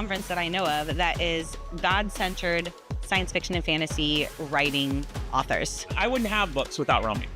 conference that I know of that is God-centered science fiction and fantasy writing authors. I wouldn't have books without Realm Makers.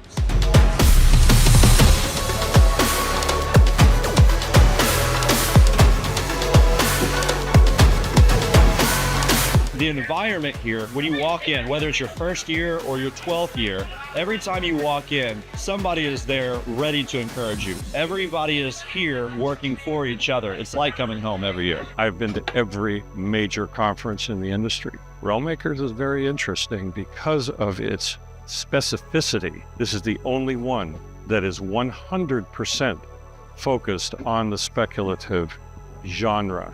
The environment here, when you walk in, whether it's your first year or your 12th year, every time you walk in, somebody is there ready to encourage you. Everybody is here working for each other. It's like coming home every year. I've been to every major conference in the industry. Realm Makers is very interesting because of its specificity. This is the only one that is 100% focused on the speculative genre.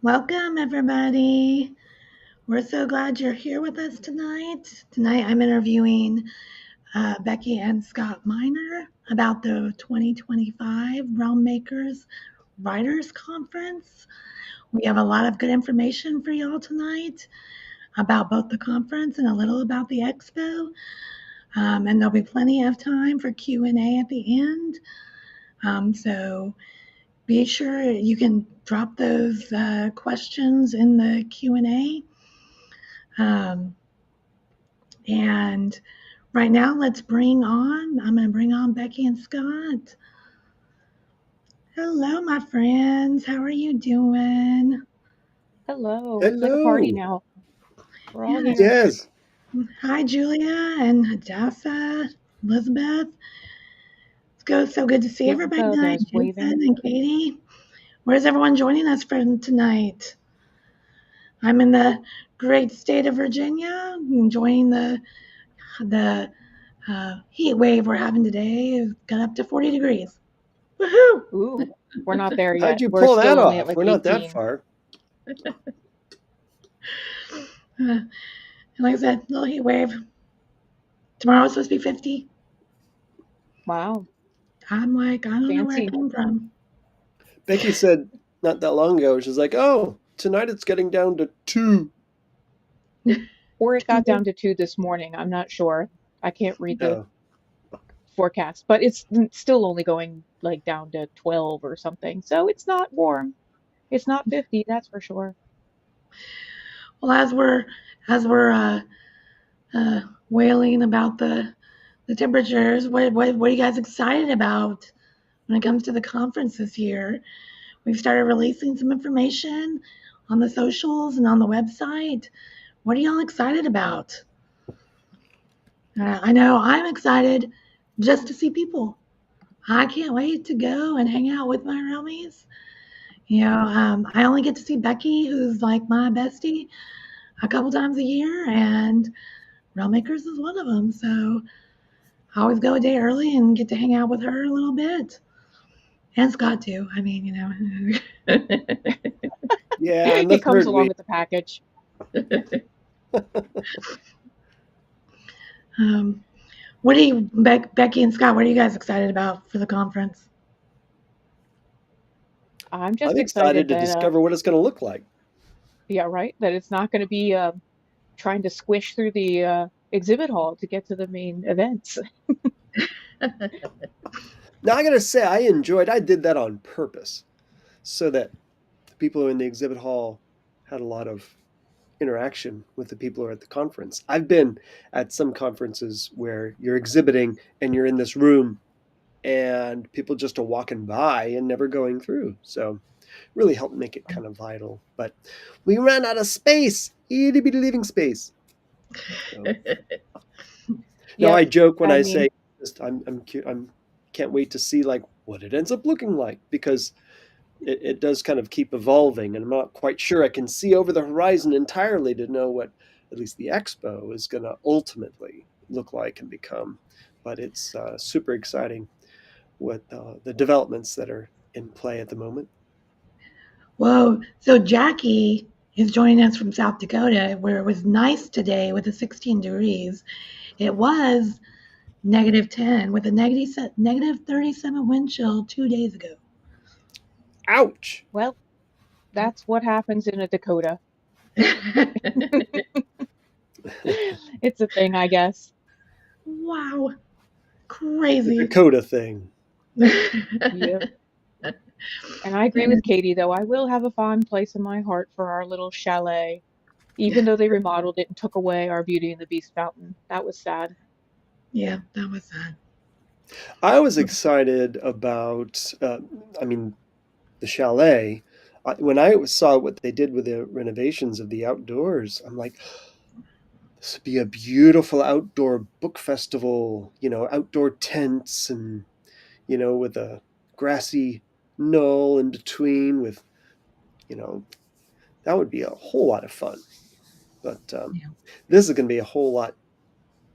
Welcome, everybody. We're so glad you're here with us tonight. Tonight, I'm interviewing Becky and Scott Miner about the 2025 Realm Makers Writers Conference. We have a lot of good information for y'all tonight about both the conference and a little about the expo. And there'll be plenty of time for Q&A at the end. So be sure you can drop those questions in the Q&A. And right now, I'm going to bring on Becky and Scott. Hello, my friends. How are you doing? Hello. It's like a party now. We're all here. Yes. Hi, Julia and Hadassah, Elizabeth. It's so good to see everybody tonight. Jensen and Katie. Where's everyone joining us from tonight? I'm in the great state of Virginia, enjoying the heat wave we're having today. It's got up to 40 degrees. Woohoo! Ooh, we're not there yet. How'd you We're pull still that only off? at like We're not 18. that far. And like I said, little heat wave. Tomorrow it's supposed to be 50. Wow. I'm like, I don't know where Fancy. it came from. Becky said not that long ago, she's like, oh, tonight it's getting down to 2. Or it got down to 2 this morning. I'm not sure. I can't read the forecast, but it's still only going like down to 12 or something. So it's not warm. It's not 50, that's for sure. Well, as we're wailing about the temperatures, what are you guys excited about when it comes to the conference this year? We've started releasing some information on the socials and on the website. What are y'all excited about? I know I'm excited just to see people. I can't wait to go and hang out with my Realmies. I only get to see Becky, who's like my bestie, a couple times a year, and Realm Makers is one of them. So I always go a day early and get to hang out with her a little bit. And Scott too. I mean, Yeah, and it comes along with the package. What are you, Becky and Scott? What are you guys excited about for the conference? I'm just excited to discover what it's going to look like. Yeah, right. That it's not going to be trying to squish through the exhibit hall to get to the main events. Now, I got to say, I did that on purpose so that the people who are in the exhibit hall had a lot of interaction with the people who are at the conference. I've been at some conferences where you're exhibiting and you're in this room and people just are walking by and never going through. So really helped make it kind of vital. But we ran out of space, itty bitty living space. So. No, I Yep. joke when I I mean, say just I'm can't wait to see like what it ends up looking like because it does kind of keep evolving, and I'm not quite sure I can see over the horizon entirely to know what at least the expo is going to ultimately look like and become. But it's super exciting what the developments that are in play at the moment. Whoa. So Jackie is joining us from South Dakota, where it was nice today with the 16 degrees. It was -10 with a -37 wind chill 2 days ago. Ouch! well, that's what happens in a Dakota. It's a thing, I guess. Wow. The Crazy. Dakota thing. Yep. And I agree with Katie, though. I will have a fond place in my heart for our little chalet, even though they remodeled it and took away our Beauty and the Beast fountain. That was sad. Yeah, that was sad. I was excited about, the chalet. When I saw what they did with the renovations of the outdoors, I'm like, this would be a beautiful outdoor book festival, outdoor tents and, with a grassy knoll in between with, you know, that would be a whole lot of fun. But Yeah. this is going to be a whole lot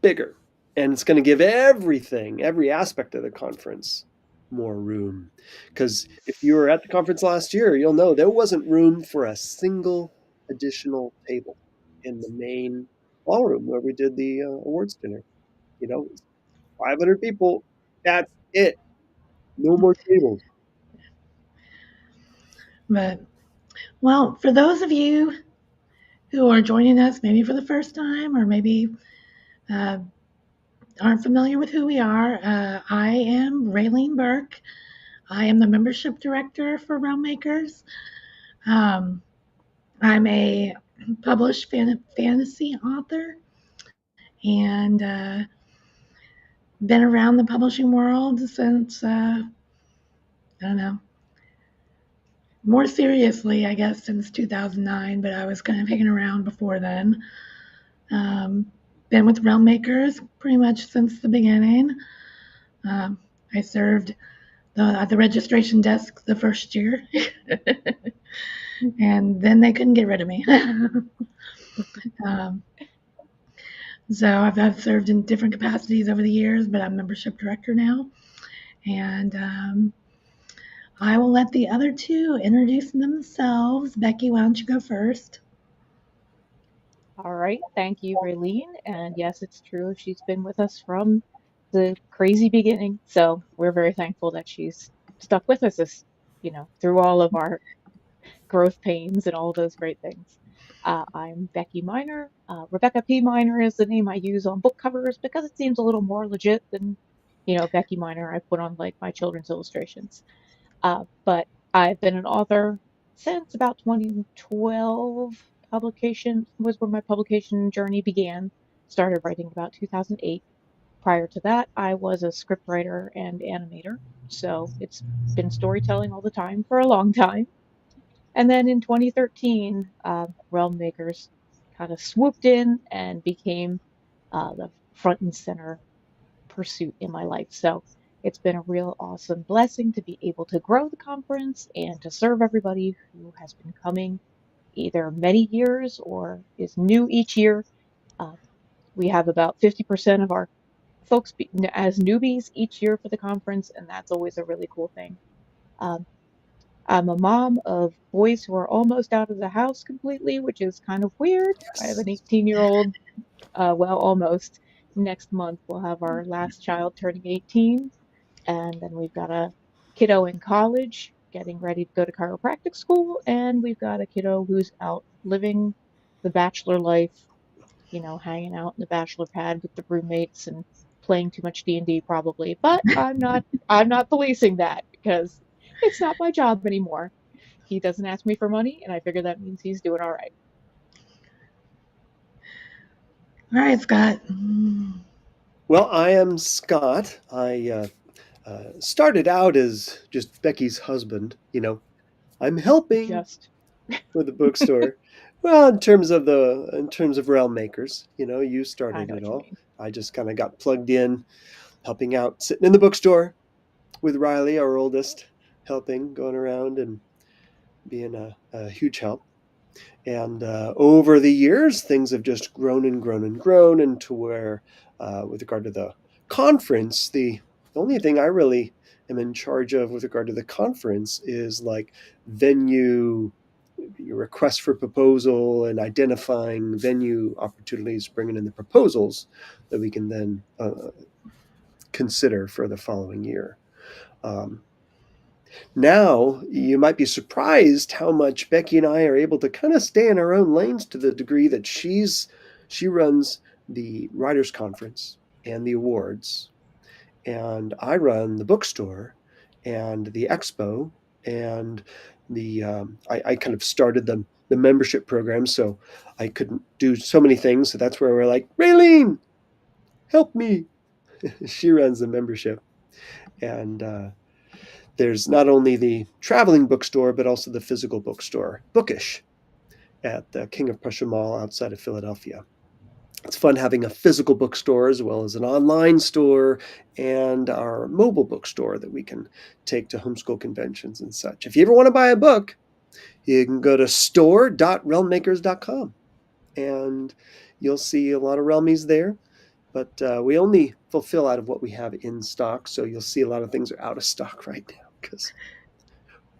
bigger. And it's going to give every aspect of the conference more room. Because if you were at the conference last year, you'll know there wasn't room for a single additional table in the main ballroom where we did the awards dinner. 500 people. That's it. No more tables. But, well, for those of you who are joining us maybe for the first time or maybe uh, aren't familiar with who we are, I am Raylene Burke. I am the membership director for Realm Makers. Um, I'm a published fantasy author and been around the publishing world since, I don't know, more seriously, I guess, since 2009, but I was kind of hanging around before then. Been with Realm Makers pretty much since the beginning. I served at the registration desk the first year, and then they couldn't get rid of me. um, so I've served in different capacities over the years, but I'm membership director now. And I will let the other two introduce themselves. Becky, why don't you go first? All right. Thank you, Raylene. And yes, it's true. She's been with us from the crazy beginning. So we're very thankful that she's stuck with us through all of our growth pains and all those great things. I'm Becky Miner. Rebecca P. Miner is the name I use on book covers because it seems a little more legit than, Becky Miner I put on like my children's illustrations. But I've been an author since about 2012. Publication was where my publication journey began. Started writing about 2008. Prior to that, I was a scriptwriter and animator. So it's been storytelling all the time for a long time. And then in 2013, Realm Makers kind of swooped in and became the front and center pursuit in my life. So it's been a real awesome blessing to be able to grow the conference and to serve everybody who has been coming either many years or is new each year. Uh, we have about 50% of our folks as newbies each year for the conference, and that's always a really cool thing. Um, I'm a mom of boys who are almost out of the house completely, which is kind of weird. I have an 18-year-old, well, almost. Next month, we'll have our last child turning 18. And then we've got a kiddo in college getting ready to go to chiropractic school. And we've got a kiddo who's out living the bachelor life, hanging out in the bachelor pad with the roommates and playing too much D&D probably. But I'm not policing that because it's not my job anymore. He doesn't ask me for money, and I figure that means he's doing all right. All right, Scott. Well, I am Scott. I started out as just Becky's husband. I'm helping Just with the bookstore. Well, in terms of Realm Makers, you I started know it what you all. mean. I just kind of got plugged in, helping out, sitting in the bookstore with Riley, our oldest, helping, going around and being a huge help. And over the years, things have just grown and grown and grown into where, with regard to the conference, the only thing I really am in charge of with regard to the conference is like venue, your request for proposal, and identifying venue opportunities, bringing in the proposals that we can then consider for the following year. Now, you might be surprised how much Becky and I are able to kind of stay in our own lanes, to the degree that she runs the Writers Conference and the awards, and I run the bookstore and the expo, and the I kind of started the membership program, so I couldn't do so many things. So that's where we're like, Raylene, help me. She runs the membership, and there's not only the traveling bookstore, but also the physical bookstore, Bookish, at the King of Prussia Mall outside of Philadelphia. It's fun having a physical bookstore as well as an online store and our mobile bookstore that we can take to homeschool conventions and such. If you ever want to buy a book, you can go to store.realmmakers.com, and you'll see a lot of Realmies there. But we only fulfill out of what we have in stock, so you'll see a lot of things are out of stock right now because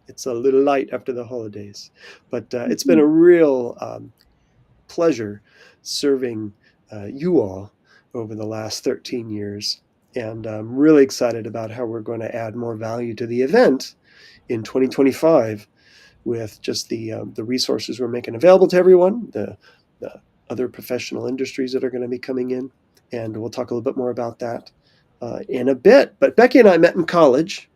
it's a little light after the holidays. But it's been a real pleasure serving you all over the last 13 years. And I'm really excited about how we're going to add more value to the event in 2025 with just the resources we're making available to everyone, the other professional industries that are going to be coming in. And we'll talk a little bit more about that in a bit. But Becky and I met in college.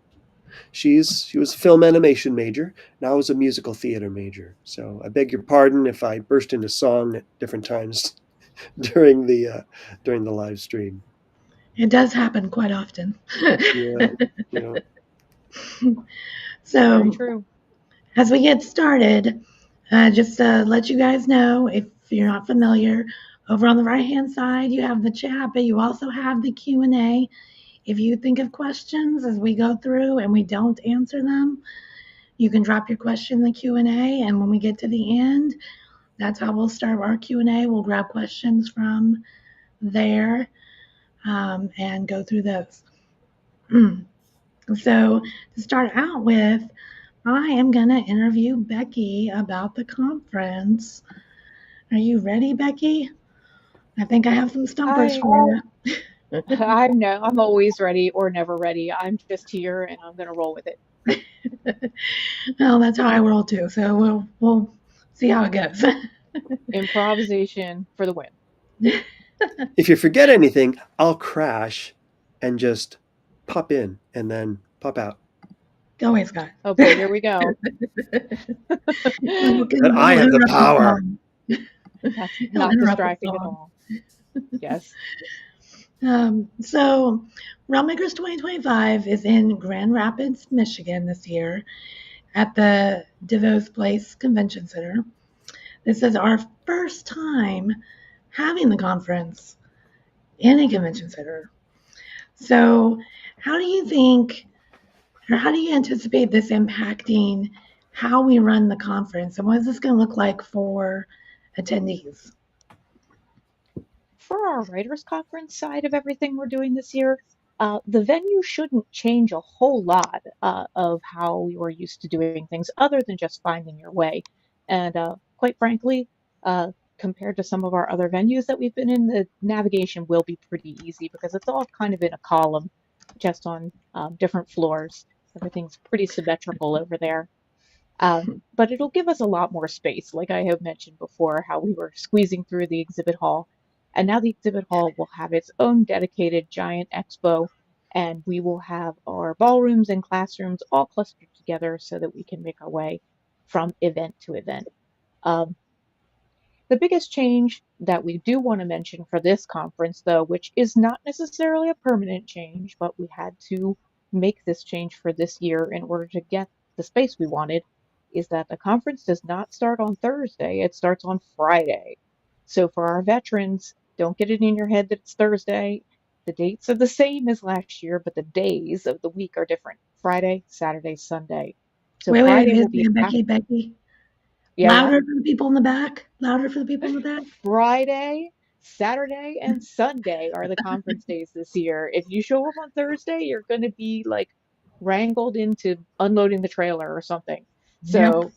She was a film animation major, and I was a musical theater major. So I beg your pardon if I burst into song at different times during the live stream. It does happen quite often. Yeah. So, Very true. as we get started, just to let you guys know, if you're not familiar, over on the right-hand side, you have the chat, but you also have the Q&A. If you think of questions as we go through and we don't answer them, you can drop your question in the Q&A, and when we get to the end, that's how we'll start our Q&A. We'll grab questions from there and go through those. So to start out with, I am going to interview Becky about the conference. Are you ready, Becky? I think I have some stumpers for you. I'm always ready or never ready. I'm just here and I'm going to roll with it. Well, that's how I roll too. So we'll see how it goes. Improvisation for the win. If you forget anything, I'll crash and just pop in and then pop out. Go away, Scott. Okay, here we go. But I have the power. That's not distracting at all. Yes. So Realmakers 2025 is in Grand Rapids, Michigan this year at the DeVos Place Convention Center. This is our first time having the conference in a convention center. So how do you think, or how do you anticipate this impacting how we run the conference, and what is this going to look like for attendees? For our writers conference side of everything we're doing this year, the venue shouldn't change a whole lot of how we were used to doing things, other than just finding your way. And quite frankly, compared to some of our other venues that we've been in, the navigation will be pretty easy because it's all kind of in a column, just on different floors. Everything's pretty symmetrical over there. But it'll give us a lot more space, like I have mentioned before, how we were squeezing through the exhibit hall. And now the exhibit hall will have its own dedicated giant expo, and we will have our ballrooms and classrooms all clustered together so that we can make our way from event to event. The biggest change that we do want to mention for this conference, though, which is not necessarily a permanent change, but we had to make this change for this year in order to get the space we wanted, is that the conference does not start on Thursday, it starts on Friday. So for our veterans, Don't get it in your head that it's Thursday. The dates are the same as last year, but the days of the week are different. Friday, Saturday, Sunday. So Wait, Friday will be Becky. yeah, what? Louder for the people in the back. Louder for the people in the back. Friday, Saturday, and Sunday are the conference days this year. If you show up on Thursday, you're going to be like wrangled into unloading the trailer or something. So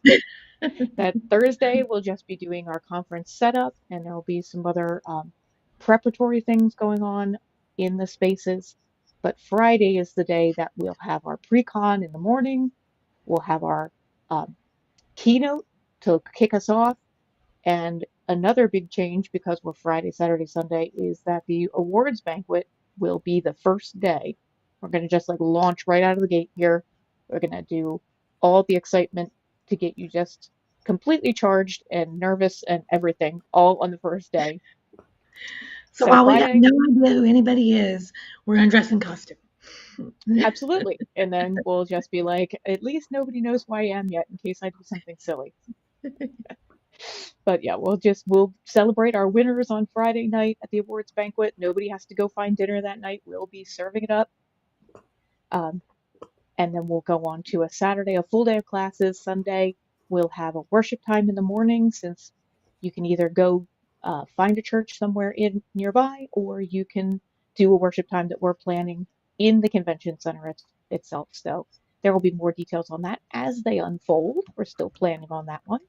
that Thursday we'll just be doing our conference setup, and there'll be some other preparatory things going on in the spaces. But Friday is the day that we'll have our pre-con in the morning. We'll have our keynote to kick us off. And another big change, because we're Friday, Saturday, Sunday, is that the awards banquet will be the first day. We're going to just like launch right out of the gate here. We're going to do all the excitement to get you just completely charged and nervous and everything all on the first day. So while we have no idea who anybody is, we're going to dress in costume. Absolutely. And then we'll just be like, at least nobody knows who I am yet in case I do something silly. But yeah, we'll celebrate our winners on Friday night at the awards banquet. Nobody has to go find dinner that night. We'll be serving it up. And then we'll go on to a Saturday, a full day of classes. Sunday, we'll have a worship time in the morning, since you can either go find a church somewhere nearby, or you can do a worship time that we're planning in the convention center itself. So there will be more details on that as they unfold. We're still planning on that one.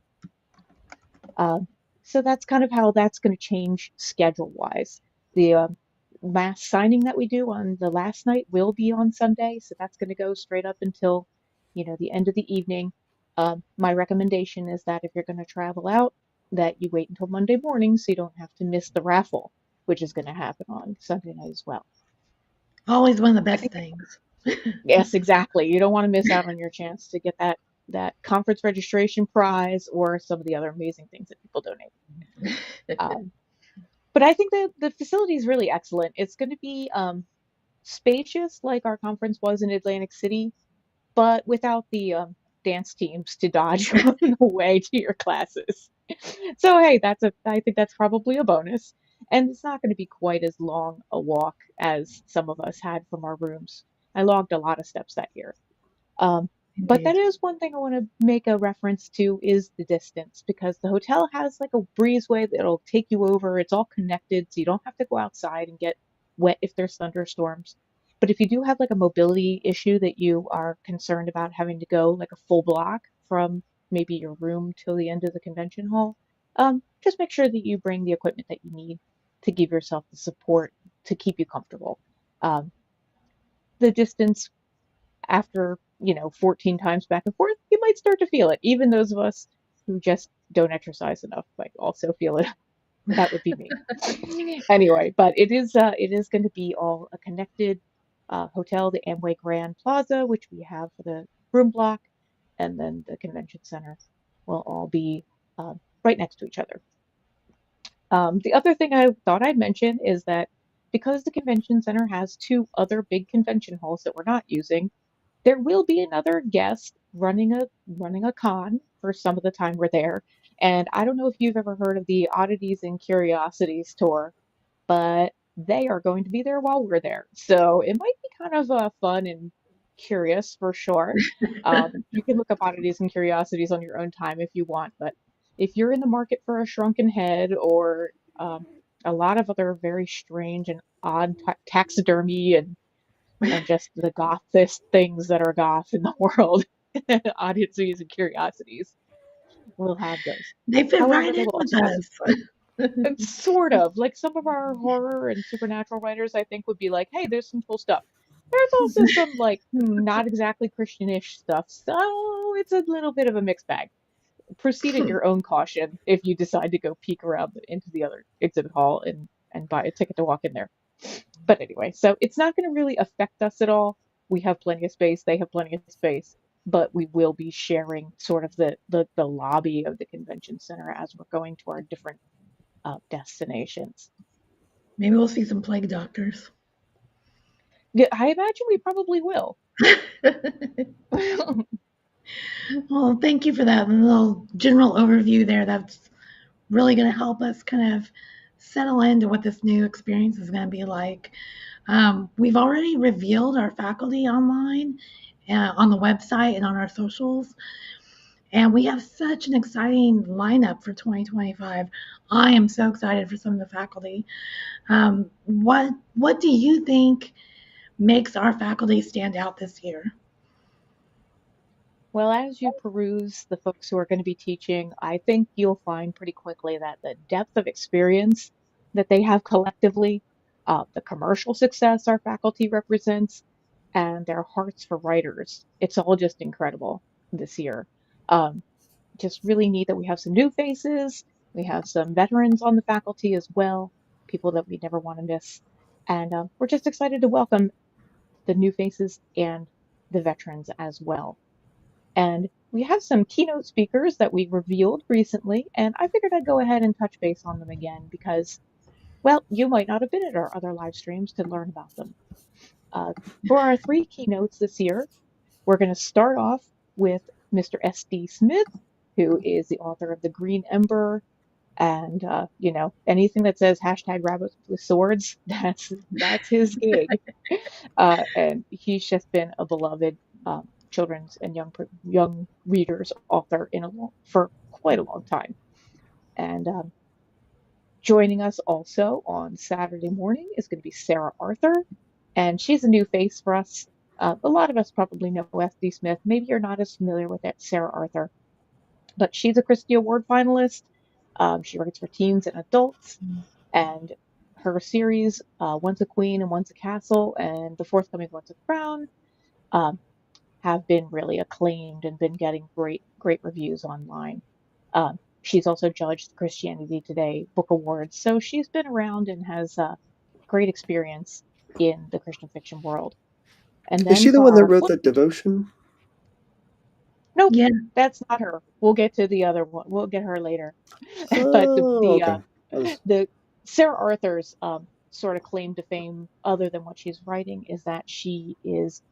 So that's kind of how that's going to change schedule-wise. The mass signing that we do on the last night will be on Sunday, so that's going to go straight up until, the end of the evening. My recommendation is that if you're going to travel out, that you wait until Monday morning so you don't have to miss the raffle, which is going to happen on Sunday night as well. Always one of the best things. Yes, exactly. You don't want to miss out on your chance to get that conference registration prize or some of the other amazing things that people donate. But I think the facility is really excellent. It's going to be spacious like our conference was in Atlantic City, but without the dance teams to dodge on the way to your classes. So hey, I think that's probably a bonus. And it's not going to be quite as long a walk as some of us had from our rooms. I logged a lot of steps that year. But that is one thing I want to make a reference to, is the distance, because the hotel has like a breezeway that'll take you over. It's all connected, so you don't have to go outside and get wet if there's thunderstorms. But if you do have like a mobility issue that you are concerned about having to go like a full block from maybe your room till the end of the convention hall, just make sure that you bring the equipment that you need to give yourself the support to keep you comfortable. The distance, after 14 times back and forth, you might start to feel it. Even those of us who just don't exercise enough might also feel it. That would be me. Anyway, but it is going to be all a connected hotel, the Amway Grand Plaza, which we have for the room block, and then the convention center will all be right next to each other. The other thing I thought I'd mention is that because the convention center has 2 other big convention halls that we're not using, there will be another guest running a con for some of the time we're there. And I don't know if you've ever heard of the Oddities and Curiosities tour, but they are going to be there while we're there. So it might be kind of fun and curious for sure. You can look up Oddities and Curiosities on your own time if you want, but if you're in the market for a shrunken head or a lot of other very strange and odd taxidermy and just the gothest things that are goth in the world, Oddities and Curiosities, we'll have those. They fit However, right they in will with also us. have sort of like some of our horror and supernatural writers, I think, would be like, hey, there's some cool stuff. There's also some like not exactly Christianish stuff, so it's a little bit of a mixed bag. Proceed at your own caution if you decide to go peek around into the other exhibit hall and buy a ticket to walk in there. But anyway, so it's not going to really affect us at all. We have plenty of space. They have plenty of space. But we will be sharing sort of the lobby of the convention center as we're going to our different destinations. Maybe we'll see some plague doctors. Yeah, I imagine we probably will. Well, thank you for that little general overview there. That's really going to help us kind of settle into what this new experience is going to be like. We've already revealed our faculty online on the website and on our socials. And we have such an exciting lineup for 2025. I am so excited for some of the faculty. What do you think makes our faculty stand out this year? Well, as you peruse the folks who are going to be teaching, I think you'll find pretty quickly that the depth of experience that they have collectively, the commercial success our faculty represents, and their hearts for writers, it's all just incredible this year. Just really neat that we have some new faces. We have some veterans on the faculty as well, people that we never want to miss. And we're just excited to welcome the new faces and the veterans as well. And we have some keynote speakers that we revealed recently, and I figured I'd go ahead and touch base on them again because, well, you might not have been at our other live streams to learn about them. For our 3 keynotes this year, we're going to start off with Mr. S.D. Smith, who is the author of The Green Ember, and anything that says #rabbits with swords, that's his gig. And he's just been a beloved children's and young readers author for quite a long time. And joining us also on Saturday morning is going to be Sarah Arthur, and she's a new face for us. A lot of us probably know S.D. Smith. Maybe you're not as familiar with Sarah Arthur, but she's a Christie Award finalist. She writes for teens and adults, and her series, Once a Queen and Once a Castle, and the forthcoming Once a Crown, have been really acclaimed and been getting great reviews online. She's also judged the Christianity Today Book Awards, so she's been around and has great experience in the Christian fiction world. And then Is she the one that wrote the devotion? Nope, Yeah. that's not her. We'll get to the other one. We'll get her later. Okay. The Sarah Arthur's sort of claim to fame, other than what she's writing, is that she is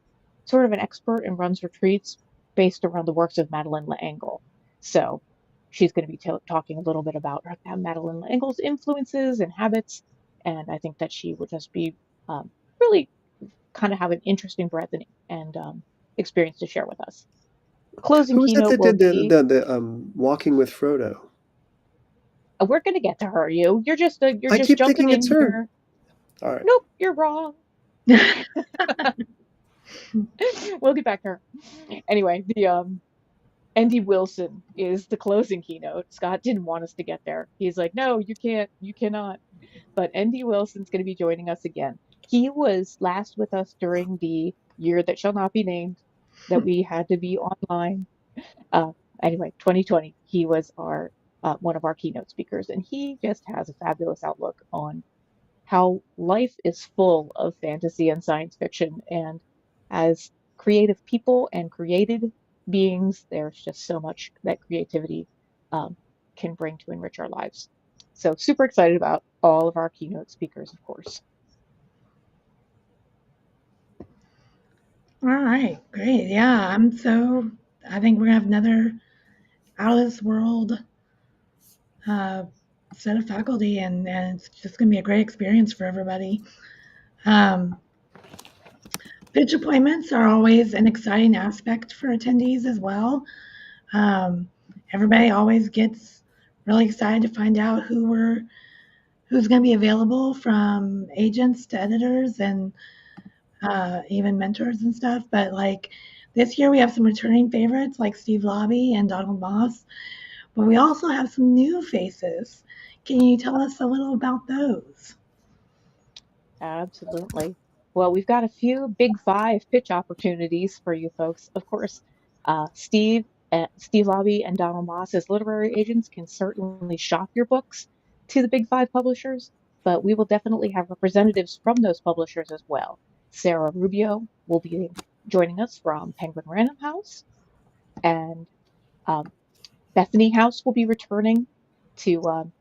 sort of an expert and runs retreats based around the works of Madeleine L'Engle. So she's going to be talking a little bit about Madeleine L'Engle's influences and habits, and I think that she would just be really kind of have an interesting breadth and experience to share with us. Closing Who was keynote that will did be the Walking with Frodo? we're going to get to her. You're just I keep jumping thinking in it's her. here. All right. Nope, you're wrong. We'll get back to her. Anyway, the Andy Wilson is the closing keynote. Scott didn't want us to get there. He's like, no, you can't, you cannot. But Andy Wilson's going to be joining us again. He was last with us during the year that shall not be named, that we had to be online. Anyway, 2020, he was our one of our keynote speakers, and he just has a fabulous outlook on how life is full of fantasy and science fiction, and as creative people and created beings, there's just so much that creativity can bring to enrich our lives. So super excited about all of our keynote speakers, of course. All right, great. Yeah, I think we're gonna have another out of this world set of faculty, and it's just gonna be a great experience for everybody. Pitch appointments are always an exciting aspect for attendees as well. Everybody always gets really excited to find out who's going to be available, from agents to editors and even mentors and stuff. But like this year, we have some returning favorites like Steve Lobby and Donald Moss, but we also have some new faces. Can you tell us a little about those? Absolutely. Well, we've got a few Big Five pitch opportunities for you folks. Of course, Steve Lobby and Donald Moss as literary agents can certainly shop your books to the Big Five publishers, but we will definitely have representatives from those publishers as well. Sarah Rubio will be joining us from Penguin Random House, and Bethany House will be returning to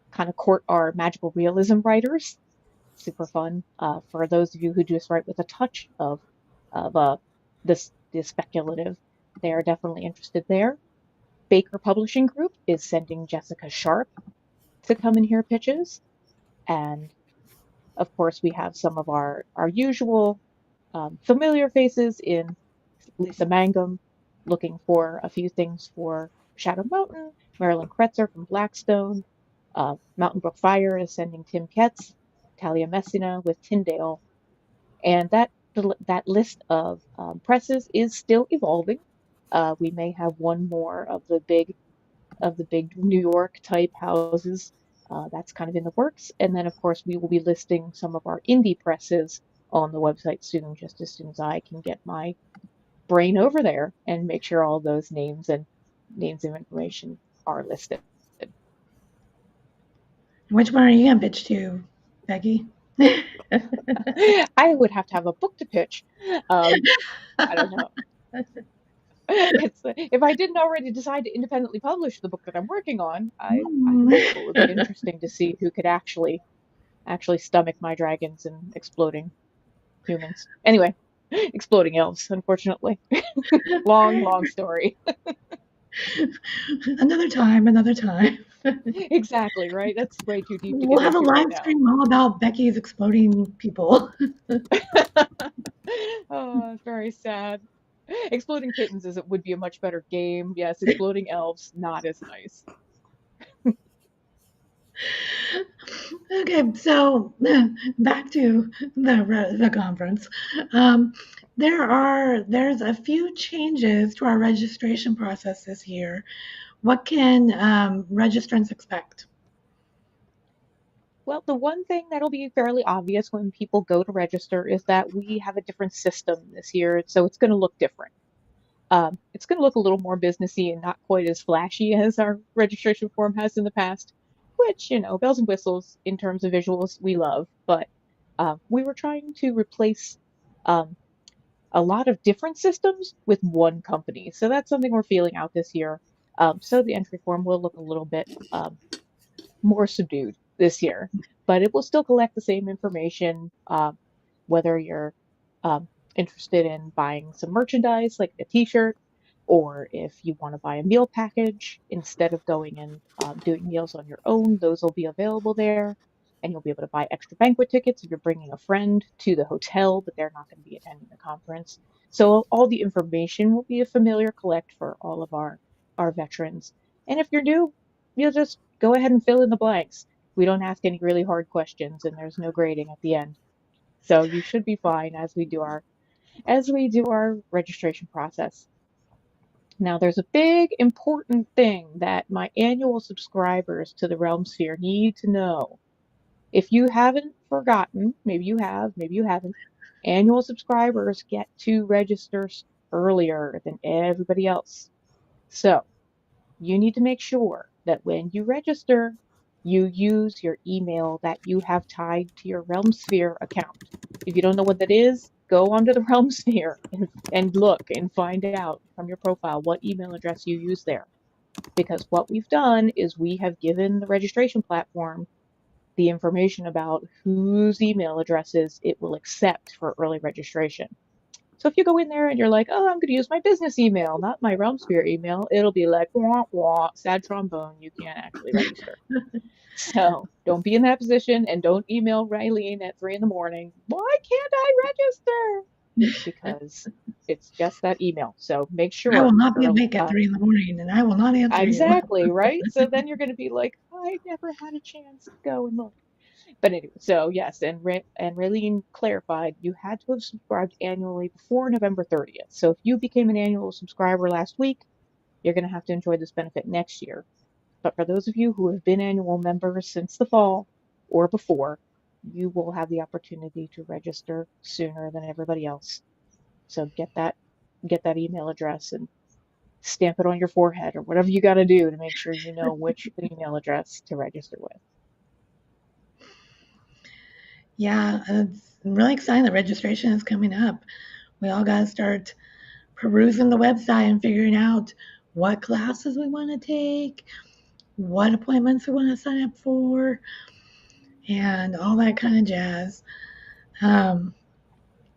kind of court our magical realism writers. Super fun for those of you who just write with a touch of the speculative. They are definitely interested there. Baker Publishing Group is sending Jessica Sharp to come and hear pitches. And of course, we have some of our usual familiar faces in Lisa Mangum, looking for a few things for Shadow Mountain, Marilyn Kretzer from Blackstone, Mountain Brook Fire is sending Tim Ketz, Talia Messina with Tyndale, and that list of presses is still evolving. We may have one more of the big New York type houses. That's kind of in the works. And then, of course, we will be listing some of our indie presses on the website soon, just as soon as I can get my brain over there and make sure all those names and information are listed. Which one are you gonna pitch to, Becky? I would have to have a book to pitch. I don't know. If I didn't already decide to independently publish the book that I'm working on, I hope it would be interesting to see who could actually stomach my dragons and exploding humans. Anyway, exploding elves, unfortunately. long story. Another time. Exactly, right? That's way too deep to We'll get have a into right live now. stream all about Becky's exploding people. Oh, very sad. Exploding kittens would be a much better game. Yes, exploding elves, not as nice. Okay, so back to the conference. There's a few changes to our registration process this year. What can registrants expect? Well, the one thing that'll be fairly obvious when people go to register is that we have a different system this year, so it's going to look different. It's going to look a little more businessy and not quite as flashy as our registration form has in the past, which, bells and whistles in terms of visuals we love, but we were trying to replace a lot of different systems with one company. So that's something we're feeling out this year. So the entry form will look a little bit more subdued this year, but it will still collect the same information, whether you're interested in buying some merchandise like a t-shirt, or if you want to buy a meal package instead of going and doing meals on your own, those will be available there. And you'll be able to buy extra banquet tickets if you're bringing a friend to the hotel, but they're not going to be attending the conference. So all the information will be a familiar collect for all of our veterans. And if you're new, you'll just go ahead and fill in the blanks. We don't ask any really hard questions, and there's no grading at the end. So you should be fine as we do our registration process. Now, there's a big important thing that my annual subscribers to the Realm Sphere need to know. If you haven't forgotten, maybe you have, maybe you haven't, annual subscribers get to register earlier than everybody else. So you need to make sure that when you register, you use your email that you have tied to your Realm Sphere account. If you don't know what that is, go onto the Realm Sphere and look and find out from your profile what email address you use there. Because what we've done is we have given the registration platform the information about whose email addresses it will accept for early registration. So if you go in there and you're like, oh, I'm going to use my business email, not my Realm Sphere email, it'll be like, wah, wah, sad trombone, you can't actually register. So don't be in that position, and don't email Raylene at 3 a.m. Why can't I register? Because it's just that email. So make sure. I will not be awake at 3 a.m, and I will not answer exactly, you. Right? So then you're going to be like, I never had a chance to go and look. But anyway, so yes, and Raylene clarified you had to have subscribed annually before November 30th. So if you became an annual subscriber last week, you're going to have to enjoy this benefit next year. But for those of you who have been annual members since the fall or before, you will have the opportunity to register sooner than everybody else. So get that email address and stamp it on your forehead or whatever you got to do to make sure you know which email address to register with. Yeah, it's really exciting that registration is coming up. We all got to start perusing the website and figuring out what classes we want to take, what appointments we want to sign up for, and all that kind of jazz.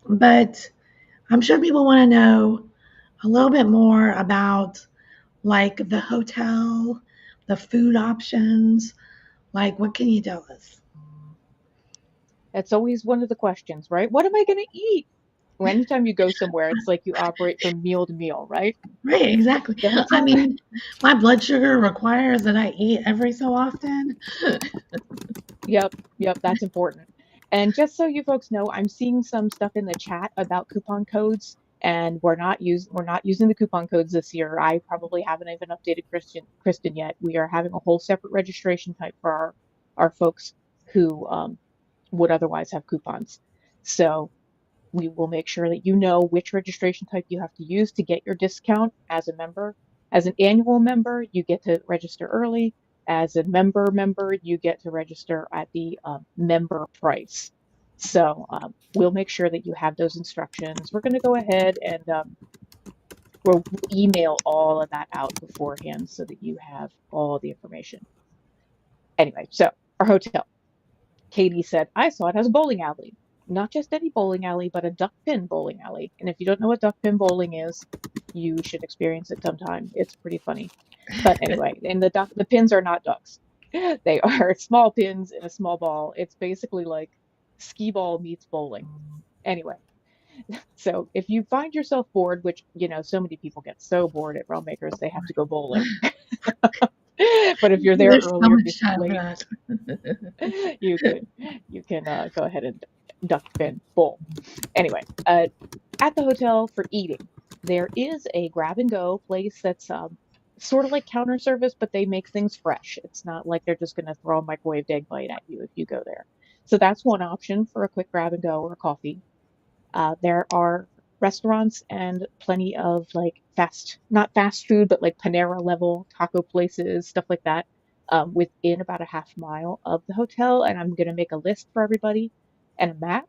But I'm sure people want to know a little bit more about like the hotel, the food options. Like, what can you tell us? That's always one of the questions, right? What am I going to eat? Well, anytime you go somewhere, it's like you operate from meal to meal, right? Right, exactly. The I hotel. mean, my blood sugar requires that I eat every so often. Yep, that's important. And just so you folks know, I'm seeing some stuff in the chat about coupon codes, and we're not using the coupon codes this year. I probably haven't even updated Kristen yet. We are having a whole separate registration type for our folks who would otherwise have coupons. So we will make sure that you know which registration type you have to use to get your discount as a member. As an annual member, you get to register early. As a member, you get to register at the member price. So we'll make sure that you have those instructions. We're going to go ahead and we'll email all of that out beforehand so that you have all the information. Anyway, so our hotel. Katie said, I saw it has a bowling alley. Not just any bowling alley, but a duck pin bowling alley. And if you don't know what duck pin bowling is, you should experience it sometime. It's pretty funny. But anyway, and the pins are not ducks. They are small pins in a small ball. It's basically like skee ball meets bowling. Anyway, so if you find yourself bored, which, you know, so many people get so bored at Realm Makers, they have to go bowling. But if you're there There's so earlier, much time for that. you can go ahead and duck pin bowl. Anyway, at the hotel for eating, there is a grab and go place that's sort of like counter service, but they make things fresh. It's not like they're just going to throw a microwaved egg bite at you if you go there. So that's one option for a quick grab and go or a coffee. There are restaurants and plenty of like not fast food, but like Panera level taco places, stuff like that, within about a half mile of the hotel. And I'm going to make a list for everybody and a map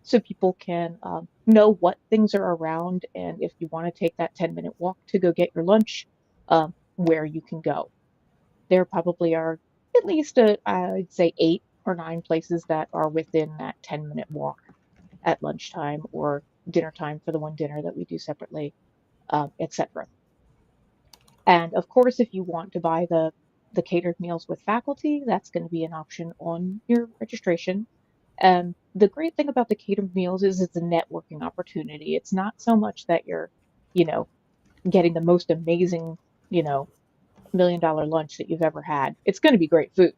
so people can know what things are around. And if you want to take that 10-minute walk to go get your lunch, where you can go. There probably are at least, I'd say 8 or 9 places that are within that 10-minute walk at lunchtime or dinner time for the one dinner that we do separately, etc. And of course, if you want to buy the catered meals with faculty, that's going to be an option on your registration. And the great thing about the catered meals is it's a networking opportunity. It's not so much that you're, you know, getting the most amazing, you know, $1 million lunch that you've ever had. It's going to be great food,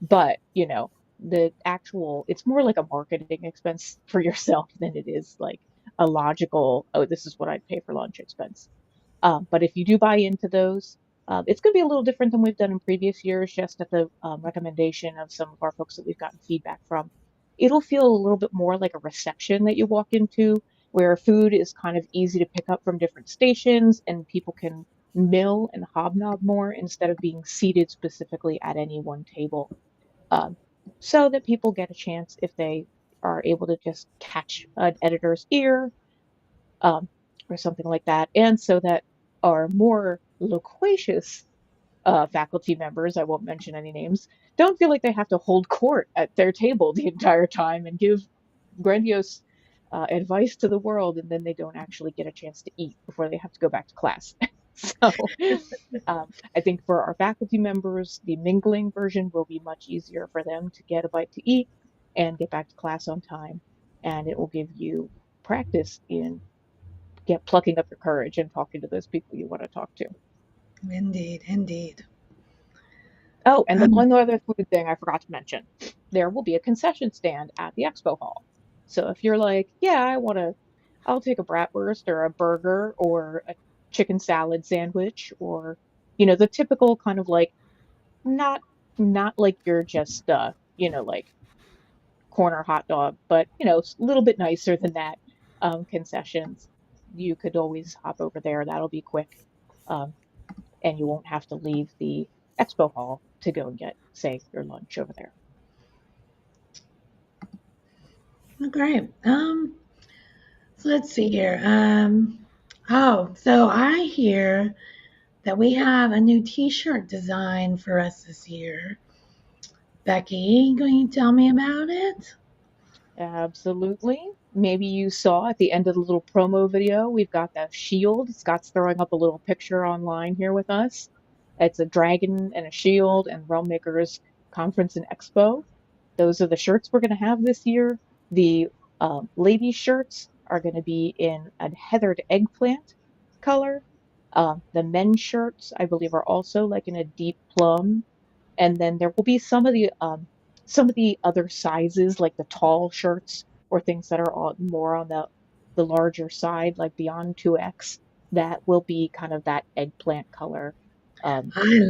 but you know, it's more like a marketing expense for yourself than it is like a logical, oh, this is what I'd pay for lunch expense. But if you do buy into those, it's going to be a little different than we've done in previous years, just at the recommendation of some of our folks that we've gotten feedback from. It'll feel a little bit more like a reception that you walk into, where food is kind of easy to pick up from different stations and people can mill and hobnob more instead of being seated specifically at any one table. So that people get a chance, if they are able to just catch an editor's ear or something like that, and so that our more loquacious faculty members, I won't mention any names, don't feel like they have to hold court at their table the entire time and give grandiose advice to the world, and then they don't actually get a chance to eat before they have to go back to class. So I think for our faculty members, the mingling version will be much easier for them to get a bite to eat and get back to class on time. And it will give you practice in plucking up your courage and talking to those people you want to talk to. Indeed, indeed. Oh, and the one other food thing I forgot to mention, there will be a concession stand at the expo hall. So if you're like, yeah, I'll take a bratwurst or a burger or a chicken salad sandwich, or, you know, the typical kind of like, not like you're just, you know, like corner hot dog, but, you know, a little bit nicer than that concessions. You could always hop over there. That'll be quick. And you won't have to leave the expo hall to go and get, say, your lunch over there. Great. So let's see here. So I hear that we have a new T-shirt design for us this year. Becky, going to tell me about it? Absolutely. Maybe you saw at the end of the little promo video, we've got the shield. Scott's throwing up a little picture online here with us. It's a dragon and a shield and Realm Makers Conference and Expo. Those are the shirts we're going to have this year. The ladies' shirts are going to be in a heathered eggplant color. The men's shirts, I believe, are also like in a deep plum. And then there will be some of the other sizes, like the tall shirts or things that are more on the larger side, like beyond 2X, that will be kind of that eggplant color, I or a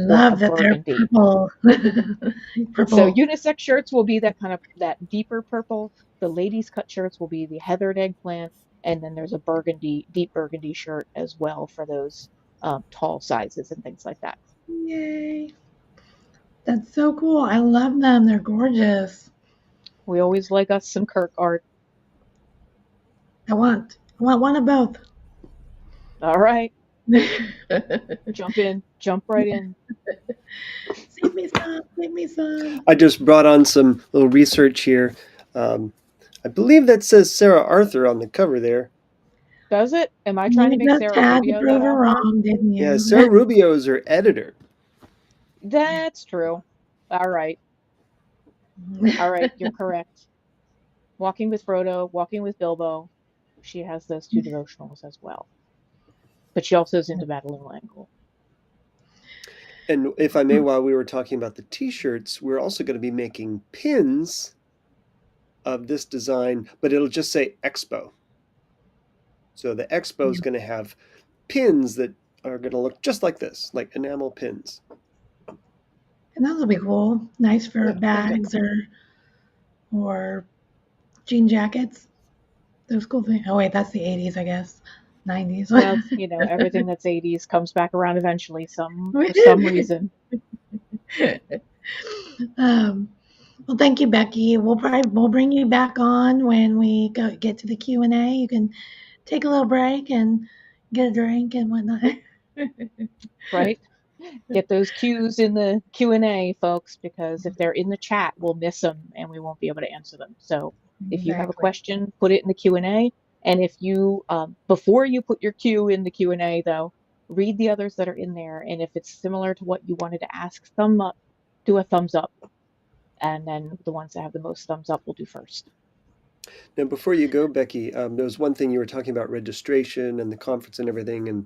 love that they're burgundy. purple. So Purple. unisex shirts will be that deeper purple. The ladies' cut shirts will be the heathered eggplant, and then there's a deep burgundy shirt as well for those tall sizes and things like that. Yay. That's so cool. I love them. They're gorgeous. We always like us some Kirk art. I want one of both. All right, jump right in. Save me some. Save me some. I just brought on some little research here. I believe that says Sarah Arthur on the cover there. Does it? Am I trying to make just Sarah had to Rubio prove that her author? wrong, didn't you? Yeah, Sarah Rubio is her editor. That's true. All right, you're correct. Walking with Frodo, Walking with Bilbo. She has those two devotionals as well. But she also is into Madeline L'Engle. And if I may, while we were talking about the t-shirts, we're also going to be making pins of this design, but it'll just say Expo. So the Expo is going to have pins that are going to look just like this, like enamel pins. And those will be cool. Nice for bags or jean jackets. Those cool things. Oh wait, that's the 80s, I guess. 90s. Well, everything that's 80s comes back around eventually, for some reason. Well, thank you, Becky. We'll bring you back on when we get to the Q&A. You can take a little break and get a drink and whatnot. Right? Get those cues in the Q&A, folks, because if they're in the chat, we'll miss them and we won't be able to answer them. So if you have a question, put it in the Q&A. And if you, before you put your Q in the Q&A, though, read the others that are in there. And if it's similar to what you wanted to ask, do a thumbs up. And then the ones that have the most thumbs up will do first. Now, before you go, Becky, there was one thing you were talking about registration and the conference and everything.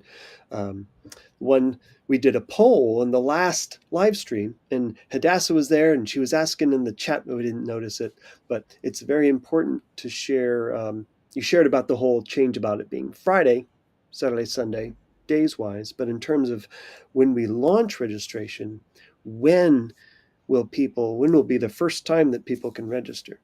And we did a poll in the last live stream, and Hadassah was there, and she was asking in the chat, but we didn't notice it. But it's very important to share. You shared about the whole change about it being Friday, Saturday, Sunday, days-wise. But in terms of when we launch registration, when will be the first time that people can register?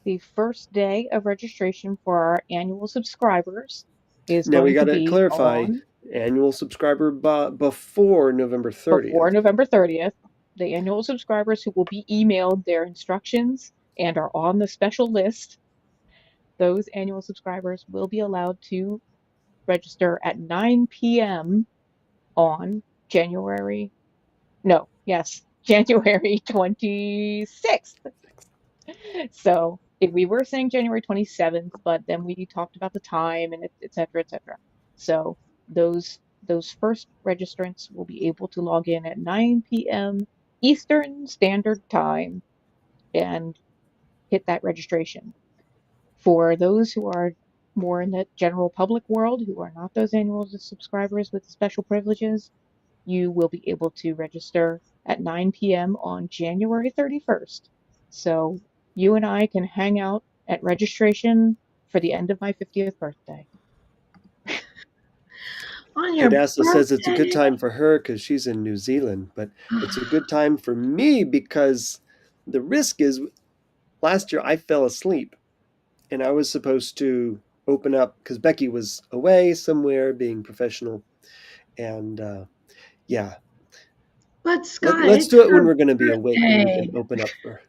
The first day of registration for our annual subscribers is now we going got to to be clarify on annual subscriber before November 30th. Before November 30th, the annual subscribers who will be emailed their instructions and are on the special list, those annual subscribers will be allowed to register at 9 p.m. on January 26th. So if we were saying January 27th, but then we talked about the time and et cetera, et cetera. So those first registrants will be able to log in at 9 p.m. Eastern Standard Time and hit that registration. For those who are more in the general public world, who are not those annual subscribers with special privileges, you will be able to register at 9 p.m. on January 31st. So you and I can hang out at registration for the end of my 50th birthday. Hadassah says it's a good time for her because she's in New Zealand, but it's a good time for me because the risk is last year I fell asleep and I was supposed to open up because Becky was away somewhere being professional. And But Scott, let's do it when we're going to be awake and we can open up for,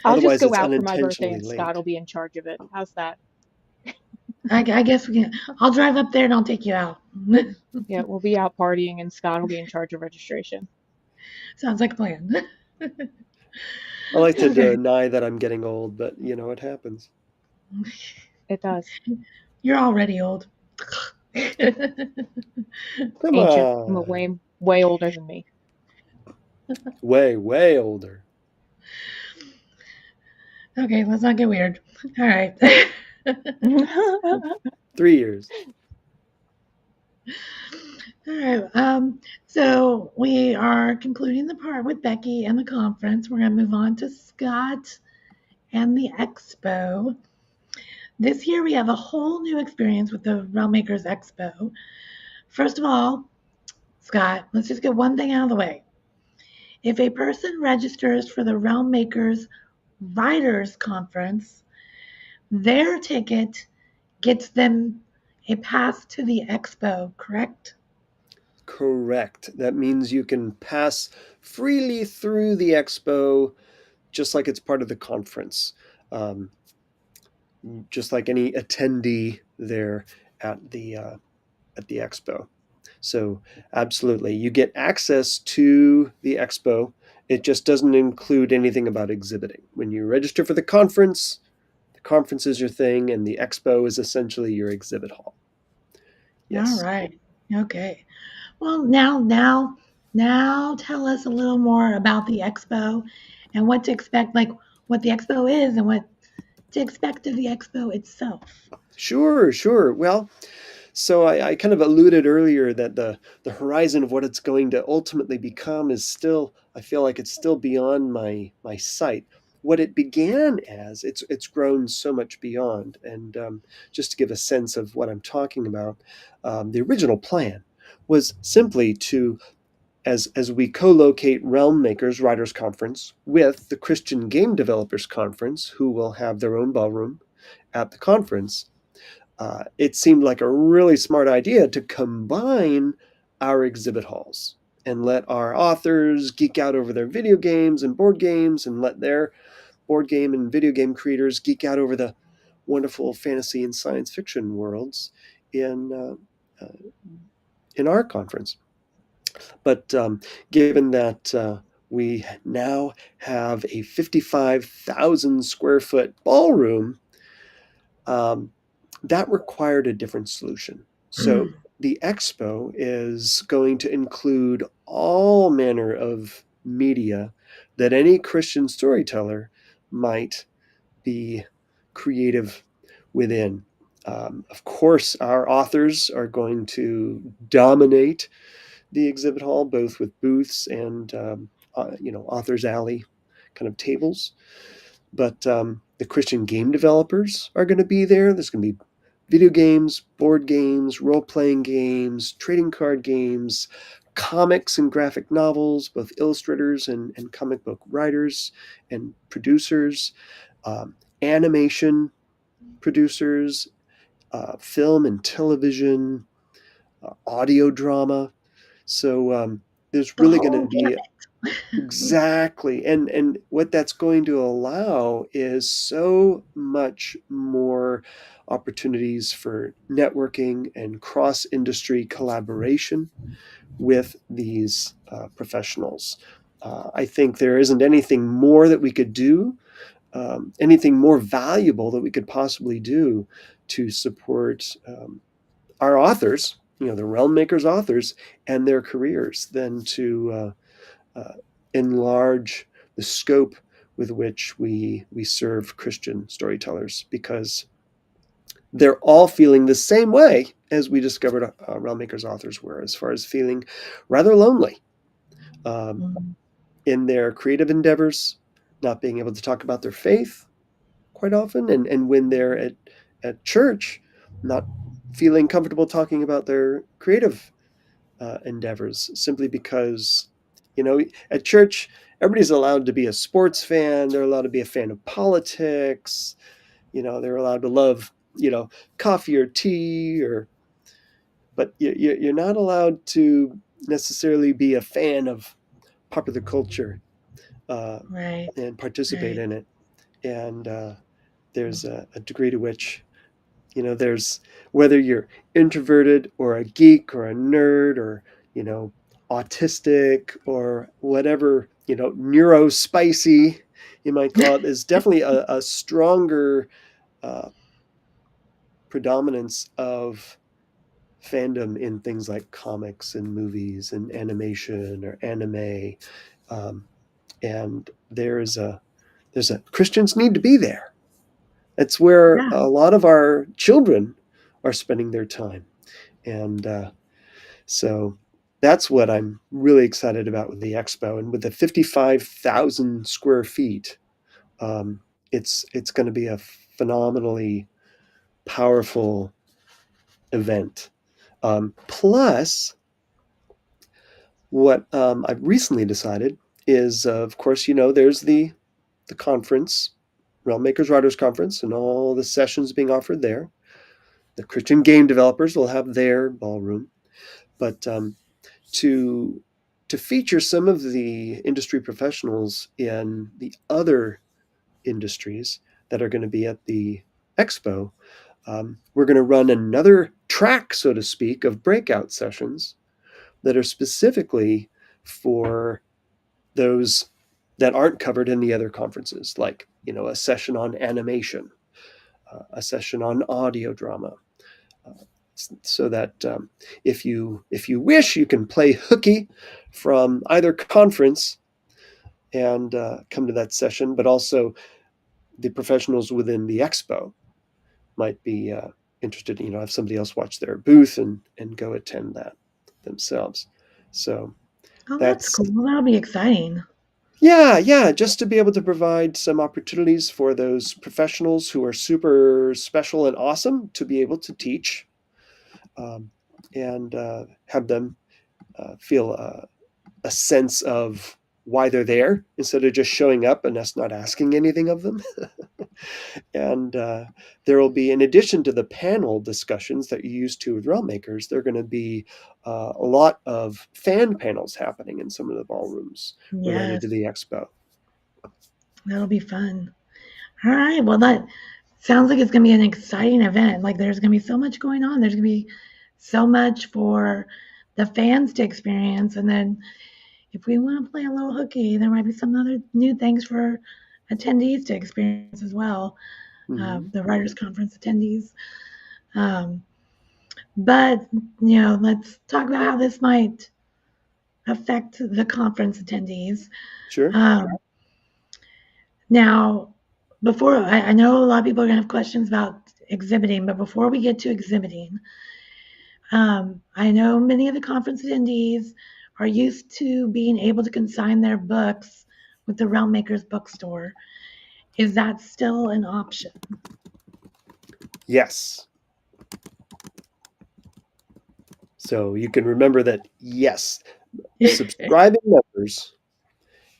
I'll Otherwise, just go it's out for my birthday unintentionally and late. Scott will be in charge of it. How's that? I guess we can. I'll drive up there and I'll take you out. Yeah, we'll be out partying and Scott will be in charge of registration. Sounds like a plan. I like to deny that I'm getting old, but it happens. It does. You're already old. Come Ancient. on. I'm way older than me. Way, way older. Okay, let's not get weird. All right. 3 years. All right. So we are concluding the part with Becky and the conference. We're going to move on to Scott and the expo. This year we have a whole new experience with the Realm Makers Expo. First of all, Scott, let's just get one thing out of the way. If a person registers for the Realm Makers Writers Conference, their ticket gets them a pass to the expo, correct? Correct. That means you can pass freely through the expo, just like it's part of the conference, just like any attendee there at the expo. So absolutely, you get access to the expo. It just doesn't include anything about exhibiting. When you register for the conference is your thing, and the expo is essentially your exhibit hall. Yes. All right. Okay. Well, now tell us a little more about the expo and what to expect, like what the expo is and what to expect of the expo itself. Sure. Well, so I kind of alluded earlier that the horizon of what it's going to ultimately become is still, I feel like it's still beyond my sight. What it began as, it's grown so much beyond. And just to give a sense of what I'm talking about, the original plan was simply to, as we co-locate Realm Makers Writers Conference with the Christian Game Developers Conference, who will have their own ballroom at the conference, it seemed like a really smart idea to combine our exhibit halls and let our authors geek out over their video games and board games, and let their board game and video game creators geek out over the wonderful fantasy and science fiction worlds in our conference. But given that we now have a 55,000 square foot ballroom, that required a different solution. So the expo is going to include all manner of media that any Christian storyteller might be creative within. Of course, our authors are going to dominate the exhibit hall, both with booths and authors alley kind of tables. But the Christian game developers are going to be there. There's going to be video games, board games, role-playing games, trading card games, comics and graphic novels, both illustrators and comic book writers and producers, animation producers, film and television, audio drama. So there's really going to be exactly, and what that's going to allow is so much more opportunities for networking and cross-industry collaboration with these professionals. I think there isn't anything more that we could do, anything more valuable that we could possibly do to support our authors, the Realm Makers authors and their careers, than to enlarge the scope with which we serve Christian storytellers, because they're all feeling the same way as we discovered Realm Makers authors were, as far as feeling rather lonely in their creative endeavors, not being able to talk about their faith quite often, and when they're at church, not feeling comfortable talking about their creative endeavors, simply because at church everybody's allowed to be a sports fan, they're allowed to be a fan of politics, they're allowed to love coffee or tea, but you're not allowed to necessarily be a fan of popular culture Right. and participate Right. in it. And there's a degree to which there's, whether you're introverted or a geek or a nerd or autistic or whatever, neurospicy you might call it, is definitely a stronger predominance of fandom in things like comics and movies and animation or anime. um, and there's a Christians need to be there. It's where Yeah. a lot of our children are spending their time, and so that's what I'm really excited about with the expo, and with the 55,000 square feet. It's going to be a phenomenally powerful event. Plus, what I've recently decided is, of course, there's the conference, Realm Makers Writers Conference, and all the sessions being offered there. The Christian game developers will have their ballroom, but to feature some of the industry professionals in the other industries that are going to be at the expo, we're going to run another track, so to speak, of breakout sessions that are specifically for those that aren't covered in the other conferences, like a session on animation, a session on audio drama, so that if you wish, you can play hooky from either conference and come to that session, but also the professionals within the expo might be interested, have somebody else watch their booth and go attend that themselves. So Oh, that's cool. That'll be exciting. yeah, just to be able to provide some opportunities for those professionals who are super special and awesome to be able to teach, and have them feel a sense of why they're there instead of just showing up and us not asking anything of them. And there will be, in addition to the panel discussions that you used to with Realm Makers, there are going to be a lot of fan panels happening in some of the ballrooms related Yes, to the expo. that'll be fun. All right. Well, that sounds like it's going to be an exciting event. Like there's going to be so much going on. There's going to be so much for the fans to experience. And then if we want to play a little hooky, there might be some other new things for attendees to experience as well. Mhm. The Writers Conference attendees. But, let's talk about how this might affect the conference attendees. Sure. Now, before I know a lot of people are going to have questions about exhibiting, but before we get to exhibiting, I know many of the conference attendees are used to being able to consign their books with the Realm Makers bookstore. Is that still an option? Yes. So you can remember that, yes, subscribing members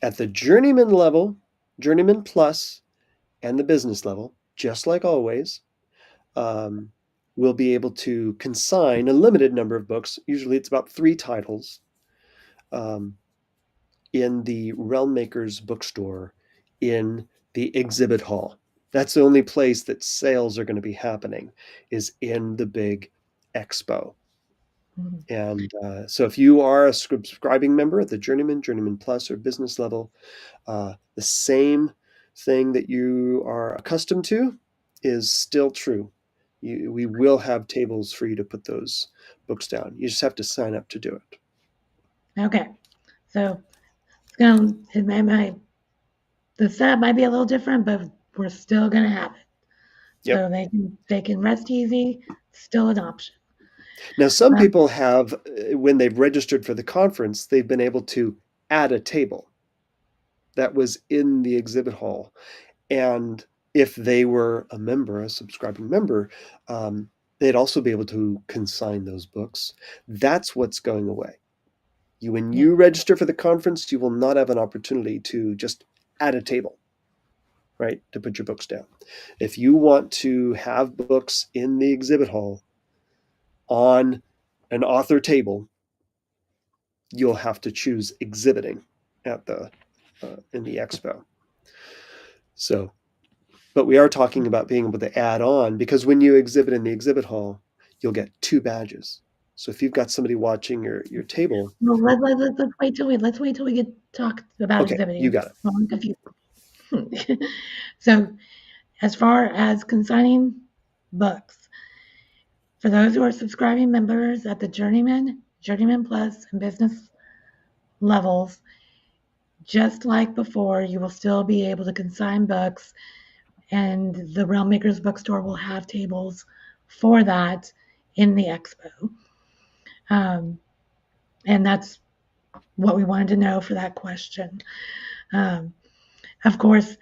at the Journeyman level, Journeyman Plus, and the business level, just like always, will be able to consign a limited number of books. Usually it's about 3 titles, in the Realm Makers bookstore in the exhibit hall. That's the only place that sales are going to be happening, is in the big expo. And so if you are a subscribing member at the Journeyman Plus, or business level, the same thing that you are accustomed to is still true. We will have tables for you to put those books down. You just have to sign up to do it. Okay. So the setup might be a little different, but we're still going to have it. So they can rest easy. Still an option. Now, some people have, when they've registered for the conference, they've been able to add a table that was in the exhibit hall. And if they were a member, a subscribing member, they'd also be able to consign those books. That's what's going away. When you register for the conference, you will not have an opportunity to just add a table, right, to put your books down. If you want to have books in the exhibit hall on an author table, you'll have to choose exhibiting at the in the expo. So, but we are talking about being able to add on, because when you exhibit in the exhibit hall, you'll get 2 badges. So if you've got somebody watching your table, Well, let's wait till we get talk about okay, exhibiting. you got it. Well, I'm confused. So, as far as consigning books, for those who are subscribing members at the Journeyman Plus, and business levels, just like before, you will still be able to consign books, and the Realm Makers Bookstore will have tables for that in the expo. And that's what we wanted to know for that question. Of course,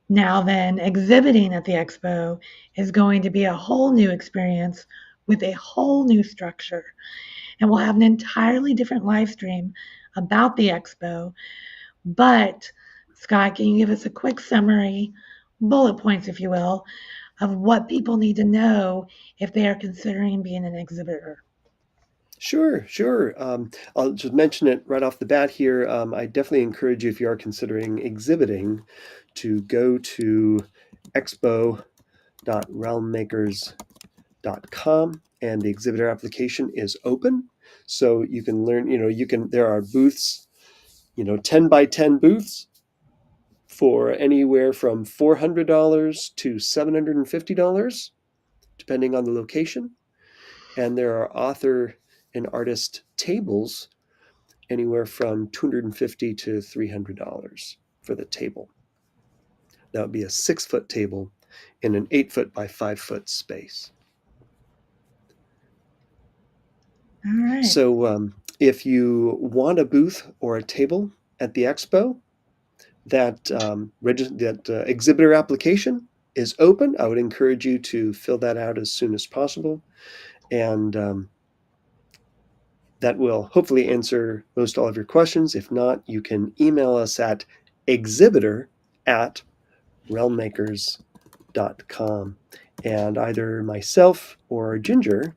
now then, exhibiting at the expo is going to be a whole new experience with a whole new structure. And we'll have an entirely different live stream about the expo. But, Scott, can you give us a quick summary, bullet points, if you will, of what people need to know if they are considering being an exhibitor? Sure. I'll just mention it right off the bat here. I definitely encourage you, if you are considering exhibiting, to go to expo.realmmakers.com, and the exhibitor application is open. So you can learn, there are booths, 10 by 10 booths for anywhere from $400 to $750, depending on the location. And there are author and artist tables anywhere from $250 to $300 for the table. That would be a 6-foot table in an 8-foot by 5-foot space. All right. So if you want a booth or a table at the expo, that exhibitor application is open. I would encourage you to fill that out as soon as possible. And that will hopefully answer most all of your questions. If not, you can email us at exhibitor@realmmakers.com, and either myself or Ginger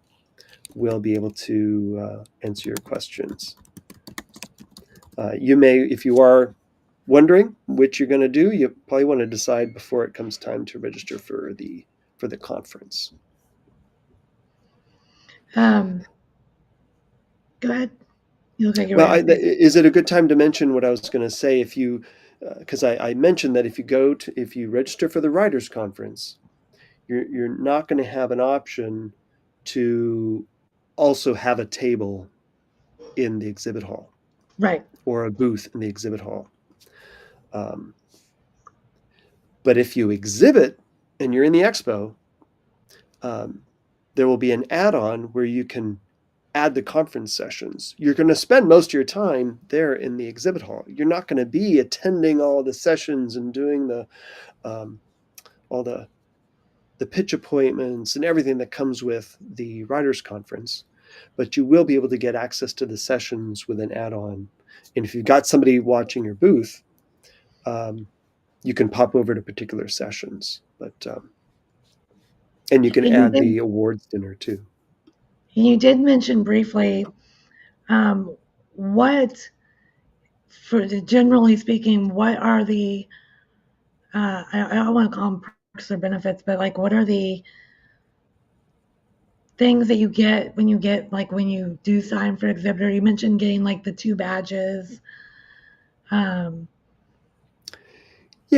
will be able to answer your questions. You may, if you are wondering which you're going to do, you probably want to decide before it comes time to register for the conference. Go ahead. You look like you're Well, ready. is it a good time to mention what I was going to say? If you, because I mentioned that if you register for the Writers Conference, you're not going to have an option to also have a table in the exhibit hall, Right. or a booth in the exhibit hall. But if you exhibit and you're in the expo, there will be an add-on where you can add the conference sessions. You're going to spend most of your time there in the exhibit hall. You're not going to be attending all the sessions and doing all the pitch appointments and everything that comes with the Writers Conference, but you will be able to get access to the sessions with an add-on. And if you've got somebody watching your booth, you can pop over to particular sessions. But and you can add the awards dinner too. You did mention briefly generally speaking, what are the I don't want to call them perks or benefits, but like what are the things that you get when you do sign for exhibitor? You mentioned getting like the 2 badges. Yeah,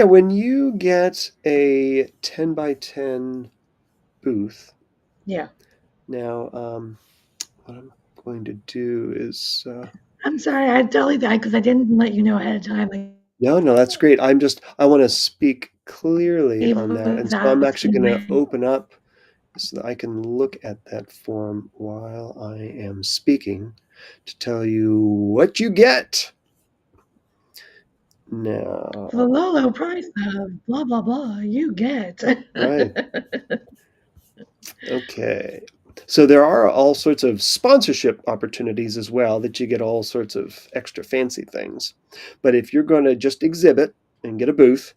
when you get a 10 by 10 booth. Yeah. Now, what I'm going to do is. I'm sorry, I totally that because I didn't let you know ahead of time. No, that's great. I want to speak clearly on that, and so I'm actually going to open up so that I can look at that form while I am speaking to tell you what you get. Now, for the low price of blah blah blah, you get. Right. Okay. So there are all sorts of sponsorship opportunities as well, that you get all sorts of extra fancy things. But if you're going to just exhibit and get a booth,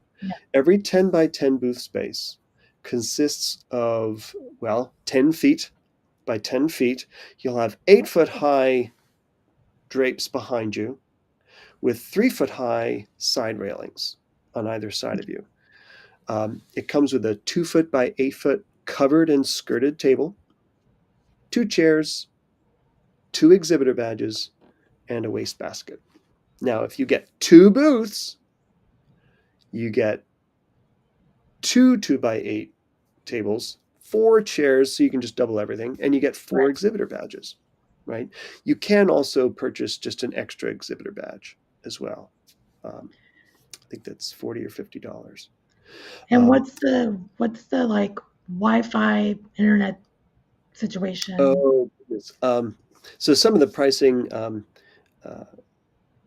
every 10 by 10 booth space consists of, 10 feet by 10 feet. You'll have 8-foot high drapes behind you with 3-foot high side railings on either side of you. It comes with a 2-foot by 8-foot covered and skirted table, 2 chairs, 2 exhibitor badges, and a wastebasket. Now, if you get 2 booths, you get 2 2x8 tables, 4 chairs, so you can just double everything, and you get 4 exhibitor badges, right? You can also purchase just an extra exhibitor badge as well. I think that's $40 or $50. And what's the like Wi-Fi internet situation? Oh, goodness. So some of the pricing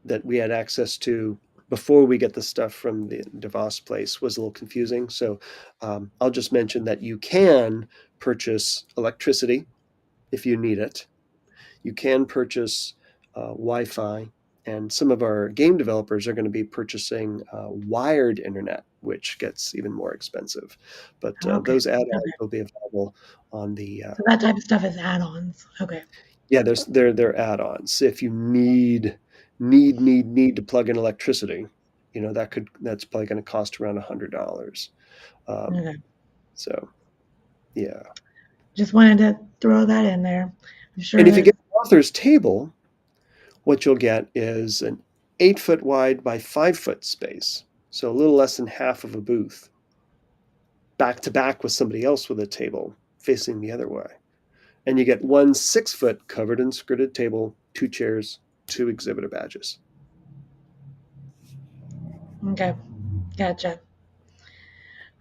that we had access to before we get the stuff from the DeVos place was a little confusing. So I'll just mention that you can purchase electricity if you need it. You can purchase Wi-Fi, and some of our game developers are going to be purchasing wired internet, which gets even more expensive. But Okay. those add-ons Okay. will be available on the So that type of stuff is add-ons. Okay. yeah. They're add-ons. If you need to plug in electricity, that's probably going to cost around $100. Okay. So yeah. Just wanted to throw that in there. I'm sure And if you that get an author's table, what you'll get is an 8-foot wide by 5-foot space. So a little less than half of a booth, back to back with somebody else with a table facing the other way. And you get one 6-foot covered and skirted table, 2 chairs, 2 exhibitor badges. okay. Gotcha.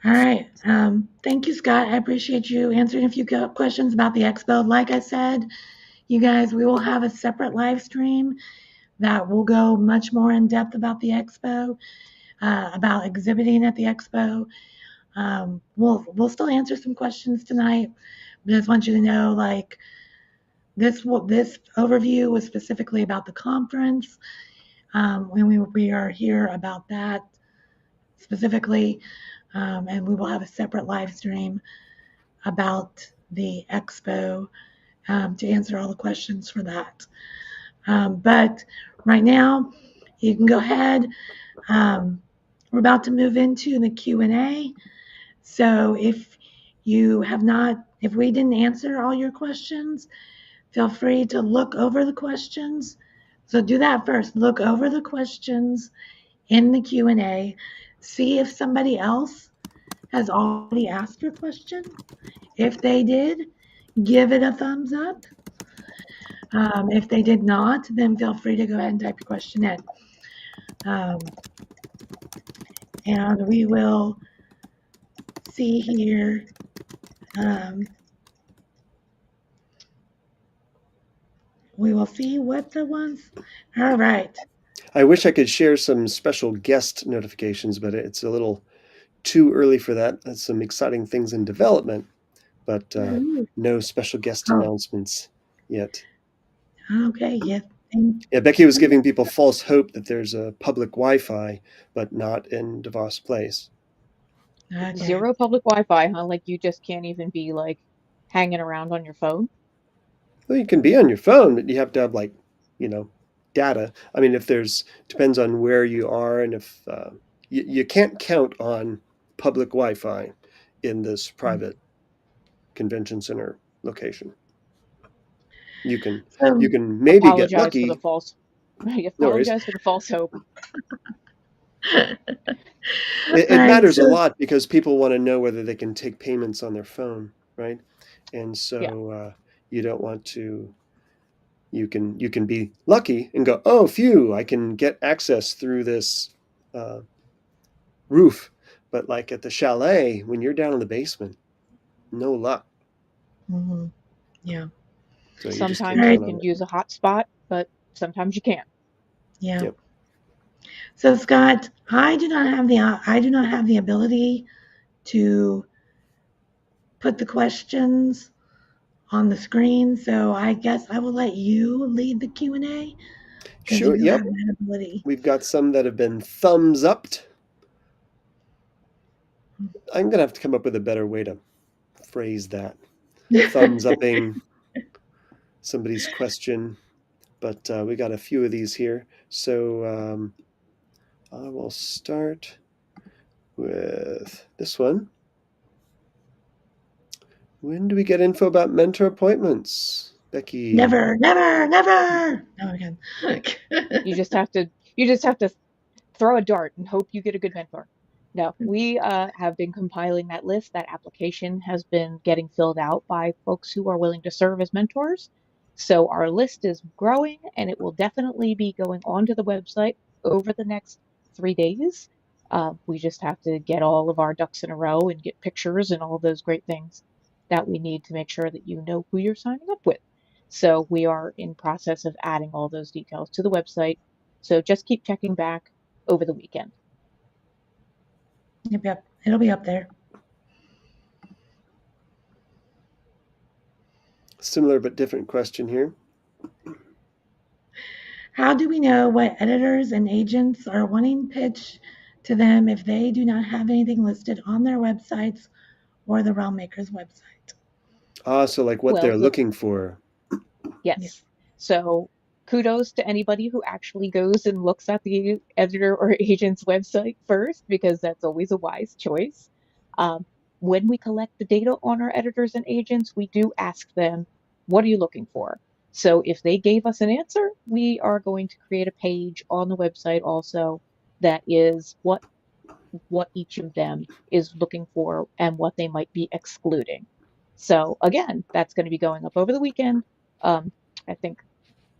All right. Thank you, Scott. I appreciate you answering a few questions about the expo. Like I said, you guys, we will have a separate live stream that will go much more in depth about the expo, about exhibiting at the expo. We'll still answer some questions tonight, but I just want you to know, like, this overview was specifically about the conference. When we are here about that specifically, and we will have a separate live stream about the expo to answer all the questions for that. But right now, you can go ahead. We're about to move into the Q&A. So if we didn't answer all your questions, feel free to look over the questions. So do that first. Look over the questions in the Q&A. See if somebody else has already asked your question. If they did, give it a thumbs up. If they did not, then feel free to go ahead and type your question in. And we will see here. We will see what the ones. All right. I wish I could share some special guest notifications, but it's a little too early for that. That's some exciting things in development, but no special guest announcements yet. Okay, yes. Yeah, Becky was giving people false hope that there's a public Wi-Fi, but not in DeVos Place. Okay. Zero public Wi-Fi, huh? Like you just can't even be like hanging around on your phone? Well, you can be on your phone, but you have to have data. I mean, depends on where you are, and if you can't count on public Wi-Fi in this private convention center location. You can maybe get lucky. For the false. I apologize for the false hope. It matters a lot because people want to know whether they can take payments on their phone, right? And so you don't want to. You can be lucky and go, oh, phew, I can get access through this roof. But like at the chalet, when you're down in the basement, no luck. Mm-hmm. Yeah. So sometimes you can use a hotspot, but sometimes you can't. Yeah. Yep. So Scott, I do not have the ability to put the questions on the screen, so I guess I will let you lead the Q&A. Sure. Yep. We've got some that have been thumbs upped. I'm gonna have to come up with a better way to phrase that. Thumbs upping somebody's question, but we got a few of these here. So I will start with this one. When do we get info about mentor appointments, Becky? Never. No, again. You just have to throw a dart and hope you get a good mentor. No, we have been compiling that list. That application has been getting filled out by folks who are willing to serve as mentors. So our list is growing, and it will definitely be going onto the website over the next 3 days. We just have to get all of our ducks in a row and get pictures and all those great things that we need to make sure that you know who you're signing up with. So we are in process of adding all those details to the website. So just keep checking back over the weekend. Yep. It'll be up there. Similar but different question here. How do we know what editors and agents are wanting pitch to them if they do not have anything listed on their websites or the Realm Makers website? So like what Well, they're looking for. yes. Yeah. So kudos to anybody who actually goes and looks at the editor or agent's website first, because that's always a wise choice. When we collect the data on our editors and agents, we do ask them, what are you looking for? So if they gave us an answer, we are going to create a page on the website also that is what each of them is looking for and what they might be excluding. So again, that's going to be going up over the weekend. I think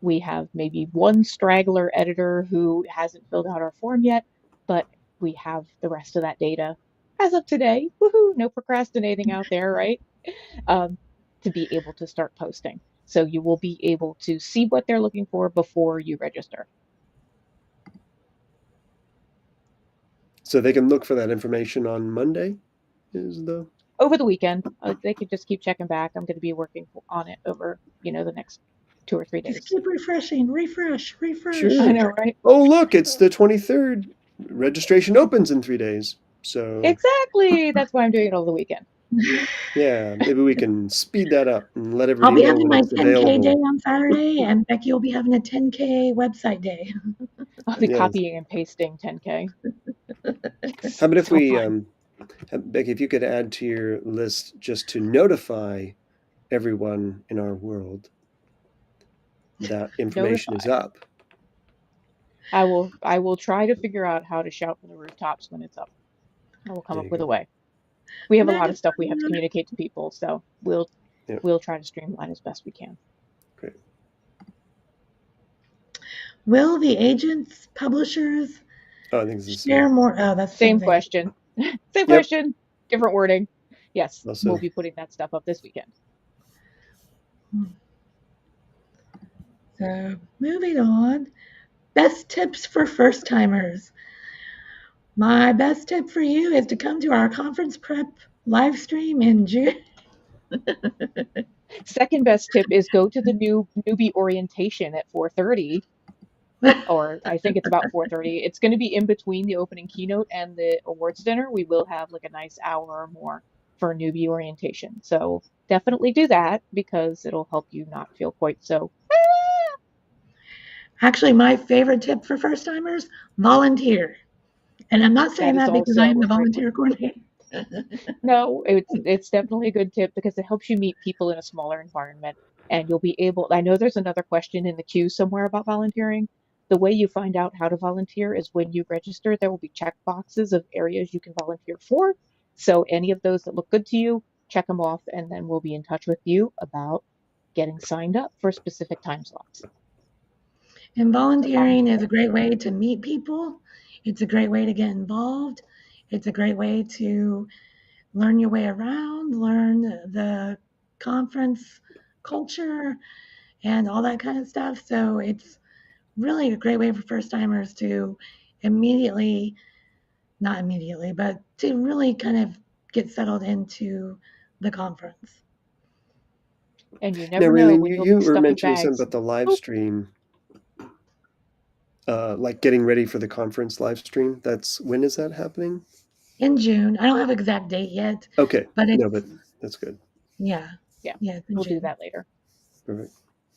we have maybe one straggler editor who hasn't filled out our form yet, but we have the rest of that data as of today. Woohoo! No procrastinating out there, right? To be able to start posting. So you will be able to see what they're looking for before you register. So they can look for that information on Monday, is the Over the weekend. They could just keep checking back. I'm going to be working on it over, the next 2 or 3 days. Just keep refreshing. Refresh. Sure. I know, right? Oh, look, it's the 23rd. Registration opens in 3 days. So Exactly. That's why I'm doing it over the weekend. yeah, maybe we can speed that up and let I'll everybody be know having my when it's 10K day available. on Saturday, and Becky will be having a 10K website day. I'll be Yes. copying and pasting 10K. How about if So we, fun. Becky, if you could add to your list just to notify everyone in our world that information is up. I will try to figure out how to shout from the rooftops when it's up. I will come There up you with go. a way. We have a lot Nice. of stuff we have to communicate to people, so we'll try to streamline as best we can. Great. Will the agents, publishers Oh, I think this is share more? Oh, that's the Same thing. question. Same question, different wording. Yes, Also- we'll be putting that stuff up this weekend. So moving on, best tips for first timers. My best tip for you is to come to our conference prep live stream in June. Second best tip is go to the new newbie orientation at 4:30, or I think it's about 4:30. It's going to be in between the opening keynote and the awards dinner. We will have like a nice hour or more for newbie orientation. So definitely do that because it'll help you not feel quite so. Actually, my favorite tip for first timers, volunteer. And I'm not saying That is that because also I'm the a great volunteer coordinator. No, it's definitely a good tip because it helps you meet people in a smaller environment, and you'll be able. I know there's another question in the queue somewhere about volunteering. The way you find out how to volunteer is when you register, there will be check boxes of areas you can volunteer for. So any of those that look good to you, check them off, and then we'll be in touch with you about getting signed up for specific time slots. And volunteering is a great way to meet people. It's a great way to get involved. It's a great way to learn your way around, learn the conference culture and all that kind of stuff. So it's really a great way for first timers to not immediately, but to really kind of get settled into the conference. And you Now, never know Raylene, when you'll you be were stuffing mentioning something bags. about the live stream, like getting ready for the conference live stream. When is that happening? In June. I don't have an exact date yet, Okay, but it's, no, but that's good. yeah. Yeah, it's in we'll do June. that later. Perfect.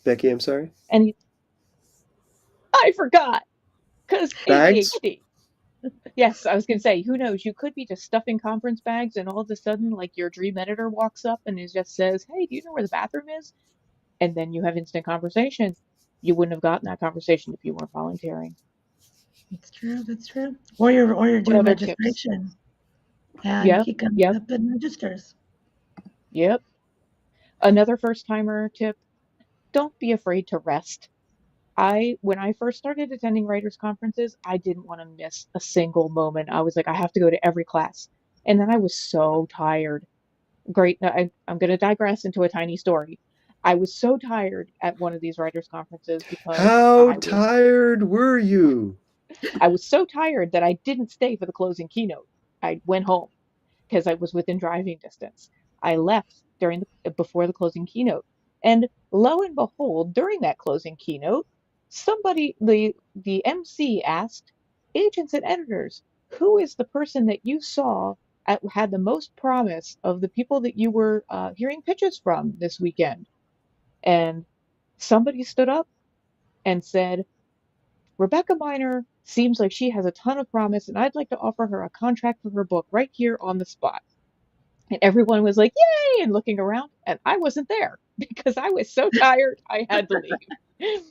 Becky, I'm sorry. And I forgot because Bags? ADHD. Yes, I was going to say, who knows? You could be just stuffing conference bags, and all of a sudden, like your dream editor walks up and it just says, "Hey, do you know where the bathroom is?" And then you have instant conversation. You wouldn't have gotten that conversation if you weren't volunteering. That's true. That's true. Or you're doing other tips? registration, and Yep, he comes yep. up and registers. Yep. Another first timer tip: don't be afraid to rest. when I first started attending writers conferences, I didn't want to miss a single moment. I was like, I have to go to every class. And then I was so tired. Great. I'm going to digress into a tiny story. I was so tired at one of these writers conferences because How tired were you? I was so tired that I didn't stay for the closing keynote. I went home because I was within driving distance. I left before the closing keynote. And lo and behold, during that closing keynote, the MC asked agents and editors, who is the person that you saw had the most promise of the people that you were hearing pitches from this weekend? And somebody stood up and said, Rebecca Miner seems like she has a ton of promise, and I'd like to offer her a contract for her book right here on the spot. And everyone was like, yay, and looking around, and I wasn't there because I was so tired I had to leave.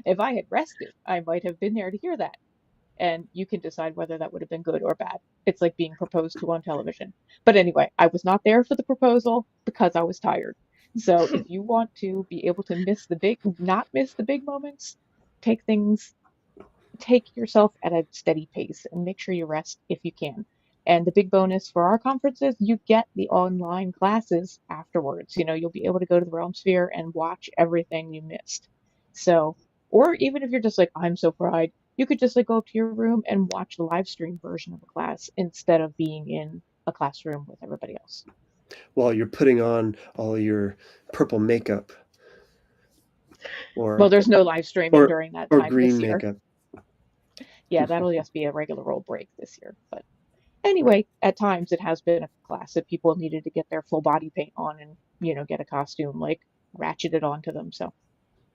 If I had rested, I might have been there to hear that. And you can decide whether that would have been good or bad. It's like being proposed to on television. But anyway, I was not there for the proposal because I was tired. So if you want to be able to not miss the big moments, take yourself at a steady pace and make sure you rest if you can. And the big bonus for our conferences, you get the online classes afterwards. You'll be able to go to the Realm Sphere and watch everything you missed. So, or even if you're just like, I'm so fried, you could just like go up to your room and watch the live stream version of a class instead of being in a classroom with everybody else. While you're putting on all your purple makeup. Well, there's no live streaming during that time or green this year. makeup. Yeah, that'll just be a regular old break this year. But anyway, at times it has been a class that people needed to get their full body paint on and, get a costume like ratcheted onto them. So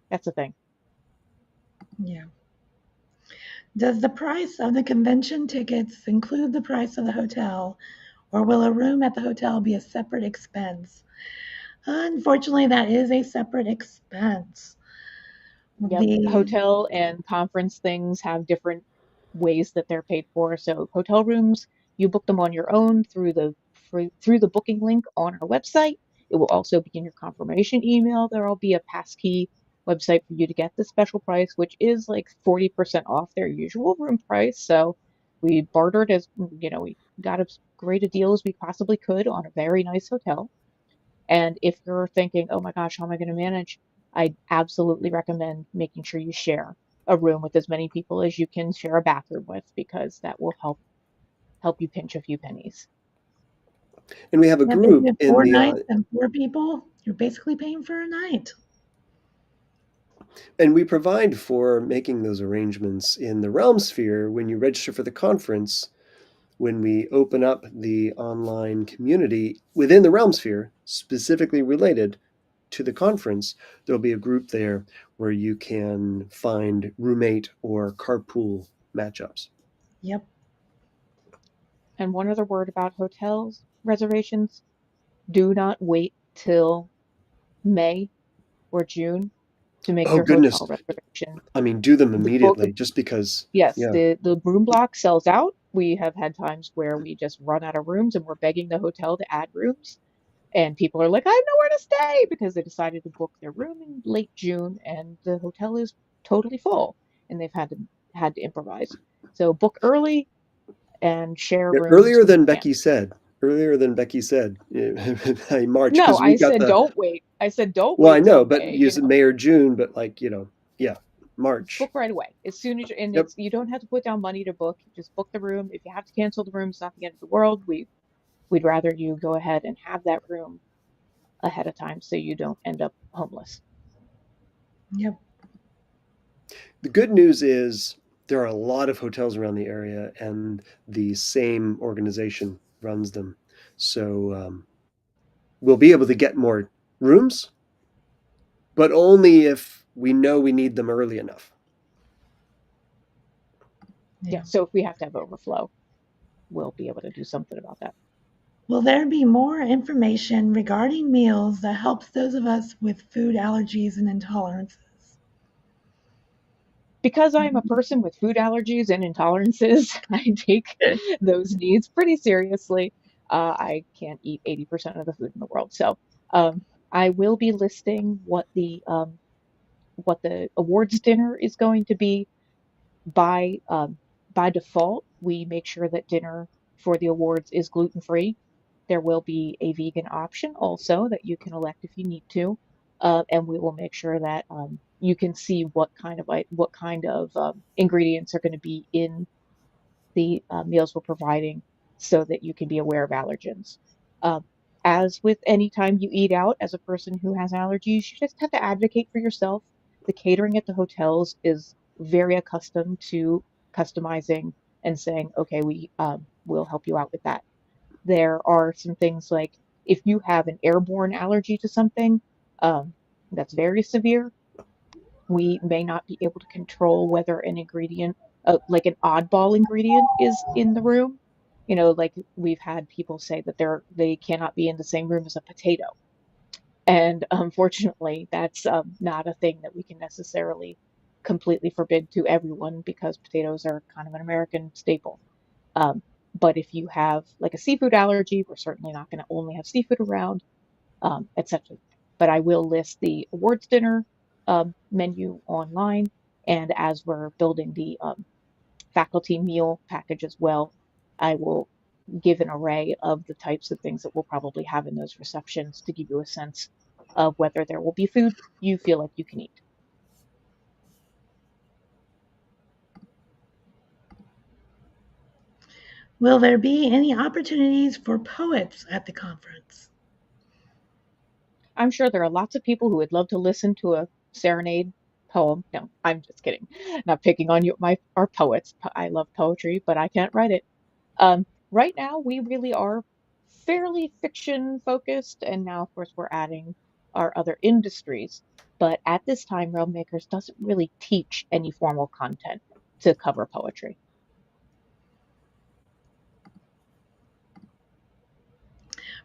that's a thing. Yeah. Does the price of the convention tickets include the price of the hotel, or will a room at the hotel be a separate expense? Unfortunately, that is a separate expense. Yep. Hotel and conference things have different ways that they're paid for. So hotel rooms, you book them on your own through the booking link on our website. It will also be in your confirmation email. There will be a passkey website for you to get the special price, which is like 40% off their usual room price. So we bartered we got as great a deal as we possibly could on a very nice hotel. And if you're thinking, oh my gosh, how am I going to manage? I absolutely recommend making sure you share a room with as many people as you can share a bathroom with, because that will help you pinch a few pennies. And we have a group in 4 nights and 4 people. You're basically paying for a night. And we provide for making those arrangements in the Realm Sphere when you register for the conference. When we open up the online community within the Realm Sphere, specifically related to the conference, there'll be a group there where you can find roommate or carpool matchups. Yep. And one other word about hotels reservations: do not wait till May or June to make your hotel reservation. I mean, do them immediately, just because. Yes, yeah. The room block sells out. We have had times where we just run out of rooms and we're begging the hotel to add rooms. And people are like, I have nowhere to stay, because they decided to book their room in late June and the hotel is totally full and they've had to improvise. So book early and share rooms. Earlier than Becky said. In March. No, I said don't wait. I said don't wait. Well, I know, but use May or June, but March. Book right away. As soon as you don't have to put down money to book. Just book the room. If you have to cancel the room, it's not the end of the world. We'd rather you go ahead and have that room ahead of time so you don't end up homeless. Yep. The good news is there are a lot of hotels around the area and the same organization runs them. So we'll be able to get more rooms, but only if we know we need them early enough. Yeah. So if we have to have overflow, we'll be able to do something about that. Will there be more information regarding meals that helps those of us with food allergies and intolerances? Because I'm a person with food allergies and intolerances, I take those needs pretty seriously. I can't eat 80% of the food in the world. So I will be listing what the what the awards dinner is going to be. By default, we make sure that dinner for the awards is gluten-free. There will be a vegan option also that you can elect if you need to, and we will make sure that you can see what kind of ingredients are going to be in the meals we're providing, so that you can be aware of allergens. Um, as with any time you eat out as a person who has allergies, you just have to advocate for yourself. The catering at the hotels is very accustomed to customizing and saying, okay, we'll help you out with that. There are some things like if you have an airborne allergy to something that's very severe, we may not be able to control whether an ingredient, like an oddball ingredient, is in the room. Like we've had people say that they cannot be in the same room as a potato. And unfortunately, that's not a thing that we can necessarily completely forbid to everyone, because potatoes are kind of an American staple. But if you have like a seafood allergy, we're certainly not going to only have seafood around, etc. But I will list the awards dinner menu online, and as we're building the faculty meal package as well, I will give an array of the types of things that we'll probably have in those receptions to give you a sense of whether there will be food you feel like you can eat. Will there be any opportunities for poets at the conference? I'm sure there are lots of people who would love to listen to a serenade poem. No, I'm just kidding. Not picking on you, our poets. I love poetry, but I can't write it. Right now, we really are fairly fiction focused, and now, of course, we're adding our other industries. But at this time, Realm Makers doesn't really teach any formal content to cover poetry.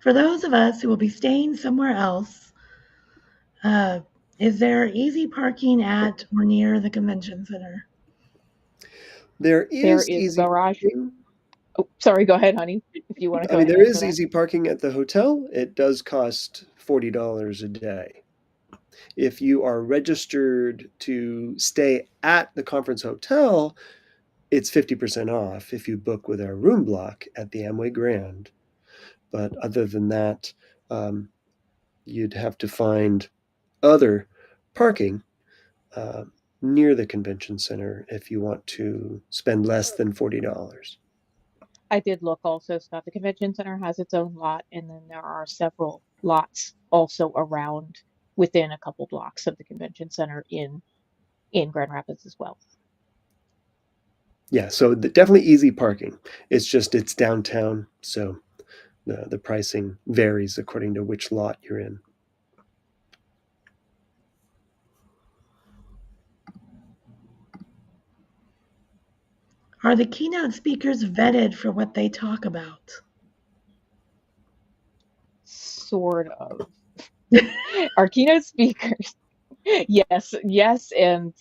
For those of us who will be staying somewhere else, is there easy parking at or near the convention center? There There is is easy garage. parking. Oh, sorry, go ahead, honey, if you want to I go mean, ahead and there answer is that. easy parking at the hotel. It does cost $40 a day. If you are registered to stay at the conference hotel, it's 50% off if you book with our room block at the Amway Grand. But other than that, you'd have to find other parking near the convention center if you want to spend less than $40. I did look also, Scott. The convention center has its own lot, and then there are several lots also around within a couple blocks of the convention center in Grand Rapids as well. Yeah, so definitely easy parking. It's just it's downtown, so the pricing varies according to which lot you're in. Are the keynote speakers vetted for what they talk about? Sort of. Our keynote speakers, yes, and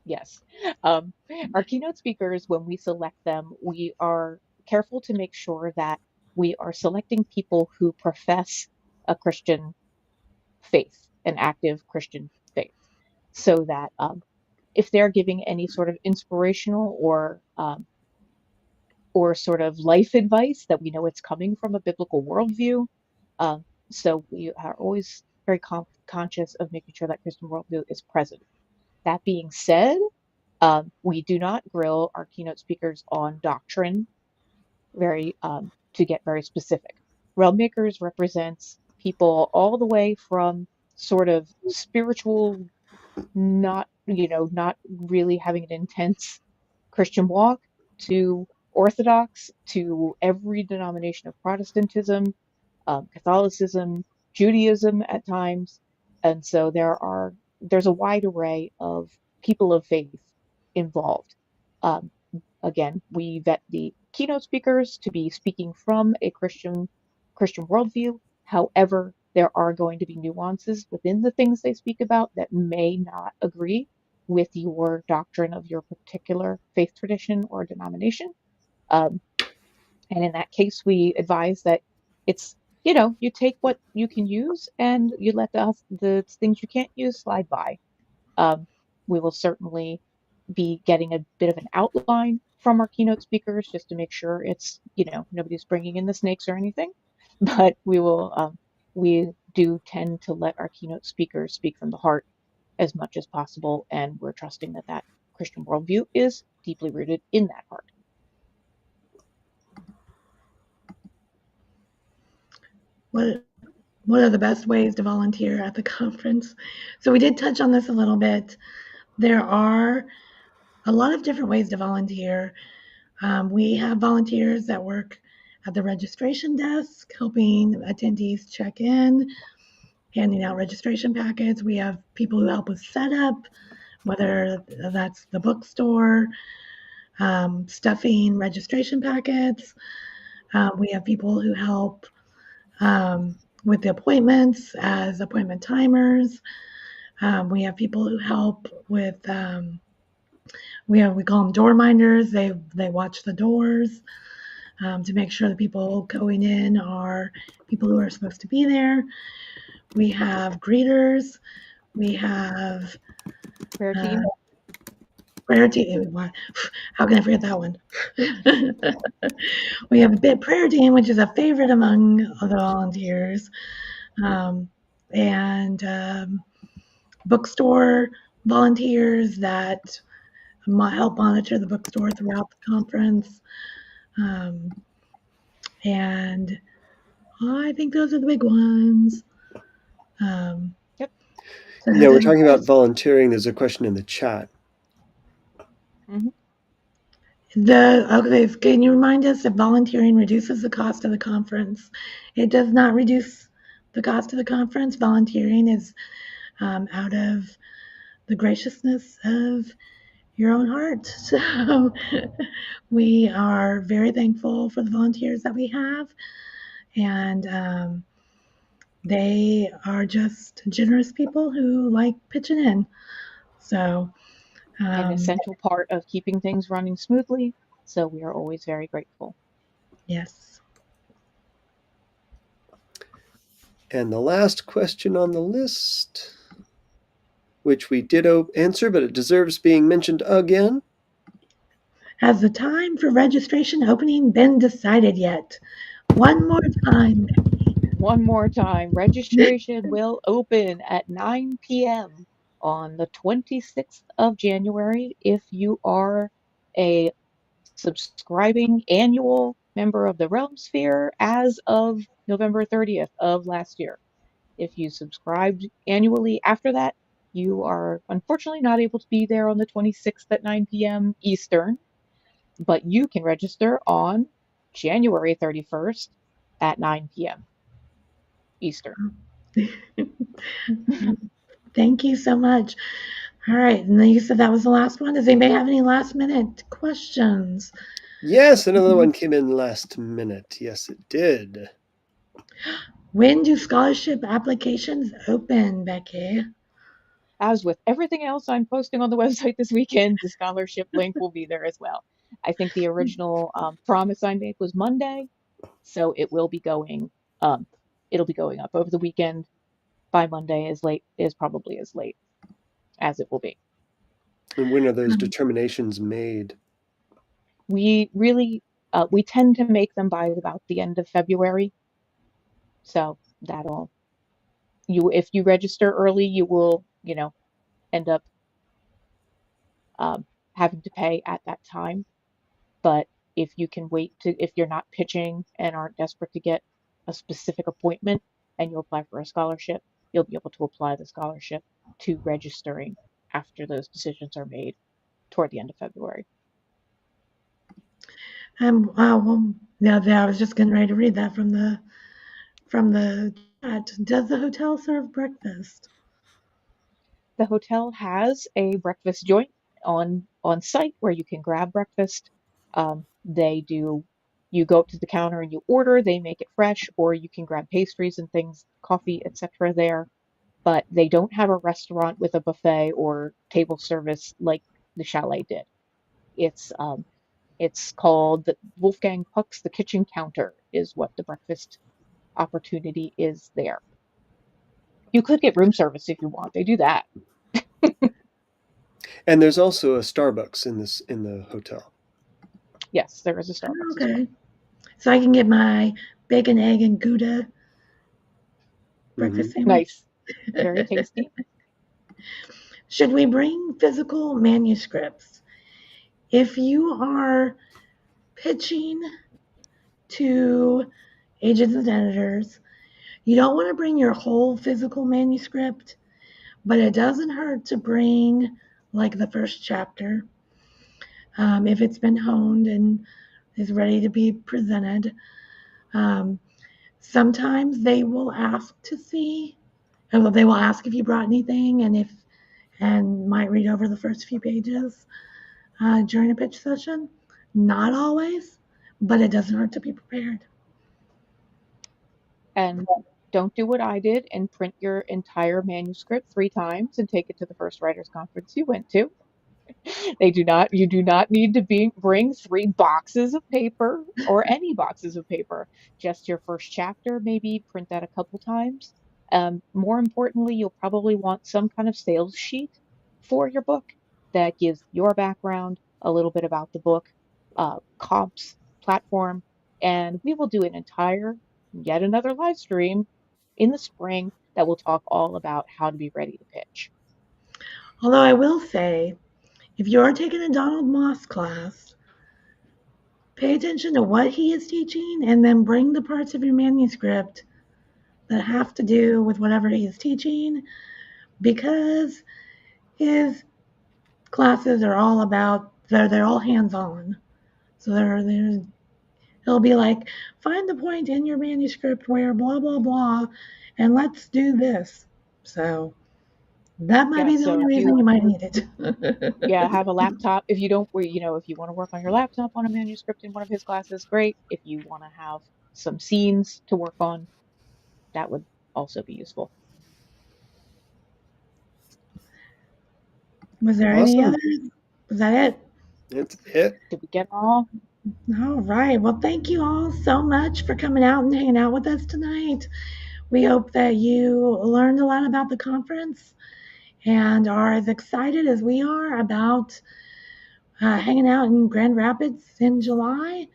yes. Our keynote speakers, when we select them, we are careful to make sure that we are selecting people who profess a Christian faith, an active Christian faith, so that if they're giving any sort of inspirational or sort of life advice, that we know it's coming from a biblical worldview. So we are always very conscious of making sure that Christian worldview is present. That being said, we do not grill our keynote speakers on doctrine to get very specific. Realm Makers represents people all the way from sort of spiritual, not really having an intense Christian walk, to Orthodox, to every denomination of Protestantism, Catholicism, Judaism at times. And so there's a wide array of people of faith involved. Again, we vet the keynote speakers to be speaking from a Christian worldview. However, there are going to be nuances within the things they speak about that may not agree with your doctrine of your particular faith tradition or denomination. And in that case, we advise that it's, you take what you can use and you let the things you can't use slide by. We will certainly be getting a bit of an outline from our keynote speakers just to make sure it's, nobody's bringing in the snakes or anything. But we do tend to let our keynote speakers speak from the heart as much as possible, and we're trusting that that Christian worldview is deeply rooted in that heart. What are the best ways to volunteer at the conference? So we did touch on this a little bit. There are a lot of different ways to volunteer. We have volunteers that work at the registration desk, helping attendees check in, handing out registration packets. We have people who help with setup, whether that's the bookstore, stuffing registration packets. We have people who help with the appointments as appointment timers. We have people who help with, we call them door minders. They watch the doors to make sure the people going in are people who are supposed to be there. We have greeters. We have Prayer team. Prayer team. How can I forget that one? We have a bit prayer team, which is a favorite among the volunteers, and bookstore volunteers that help monitor the bookstore throughout the conference. And I think those are the big ones. Yep. So Yeah, we're talking about volunteering. There's a question in the chat. Mm-hmm. Okay, can you remind us if volunteering reduces the cost of the conference? It does not reduce the cost of the conference. Volunteering is out of the graciousness of your own heart. So we are very thankful for the volunteers that we have, and they are just generous people who like pitching in. So An essential part of keeping things running smoothly. So we are always very grateful. Yes. And the last question on the list, which we did answer, but it deserves being mentioned again. Has the time for registration opening been decided yet? One more time. One more time. Registration will open at 9 p.m. on the 26th of January if you are a subscribing annual member of the Realm Sphere as of November 30th of last year. If you subscribed annually after that, you are unfortunately not able to be there on the 26th at 9 p.m. Eastern, but you can register on January 31st at 9 p.m. Eastern. Thank you so much. All right, and then you said that was the last one. Does anybody have any last minute questions? Yes, another one came in last minute. Yes, it did. When do scholarship applications open, Becky? As with everything else I'm posting on the website this weekend, the scholarship link will be there as well. I think the original promise I made was Monday, so it will be going. It'll be going up over the weekend. By Monday is probably as late as it will be. And when are those determinations made? We really we tend to make them by about the end of February. So that'll if you register early, you will end up having to pay at that time. But if you can if you're not pitching and aren't desperate to get a specific appointment and you apply for a scholarship, you'll be able to apply the scholarship to registering after those decisions are made toward the end of February. Well, yeah, I was just getting ready to read that from the chat. Does the hotel serve breakfast? The hotel has a breakfast joint on site where you can grab breakfast. You go up to the counter and you order, they make it fresh, or you can grab pastries and things, coffee, etc. there. But they don't have a restaurant with a buffet or table service like the chalet did. It's called Wolfgang Puck's The Kitchen Counter is what the breakfast opportunity is there. You could get room service if you want. They do that. And there's also a Starbucks in the hotel. Yes, there is a Starbucks as well. Okay. So I can get my bacon, egg, and Gouda breakfast sandwich. Nice. Very tasty. Should we bring physical manuscripts? If you are pitching to agents and editors, you don't want to bring your whole physical manuscript, but it doesn't hurt to bring like the first chapter if it's been honed and is ready to be presented. Sometimes they will ask to see, they will ask if you brought anything and might read over the first few pages during a pitch session. Not always, but it doesn't hurt to be prepared. And don't do what I did and print your entire manuscript 3 times and take it to the first writers conference you went to. You do not need to bring 3 boxes of paper or any boxes of paper. Just your first chapter, maybe print that a couple times. More importantly, you'll probably want some kind of sales sheet for your book that gives your background, a little bit about the book, comps, platform, and we will do yet another live stream in the spring that will talk all about how to be ready to pitch. Although I will say, if you're taking a Donald Moss class, pay attention to what he is teaching and then bring the parts of your manuscript that have to do with whatever he is teaching, because his classes are all about, they're all hands-on. So he'll be like, find the point in your manuscript where blah, blah, blah, and let's do this. So that might be the only reason you might need it. Yeah, have a laptop. If you want to work on your laptop on a manuscript in one of his classes, great. If you want to have some scenes to work on, that would also be useful. Was there any others? Was that it? That's it. Did we get all? All right. Well, thank you all so much for coming out and hanging out with us tonight. We hope that you learned a lot about the conference and are as excited as we are about hanging out in Grand Rapids in July.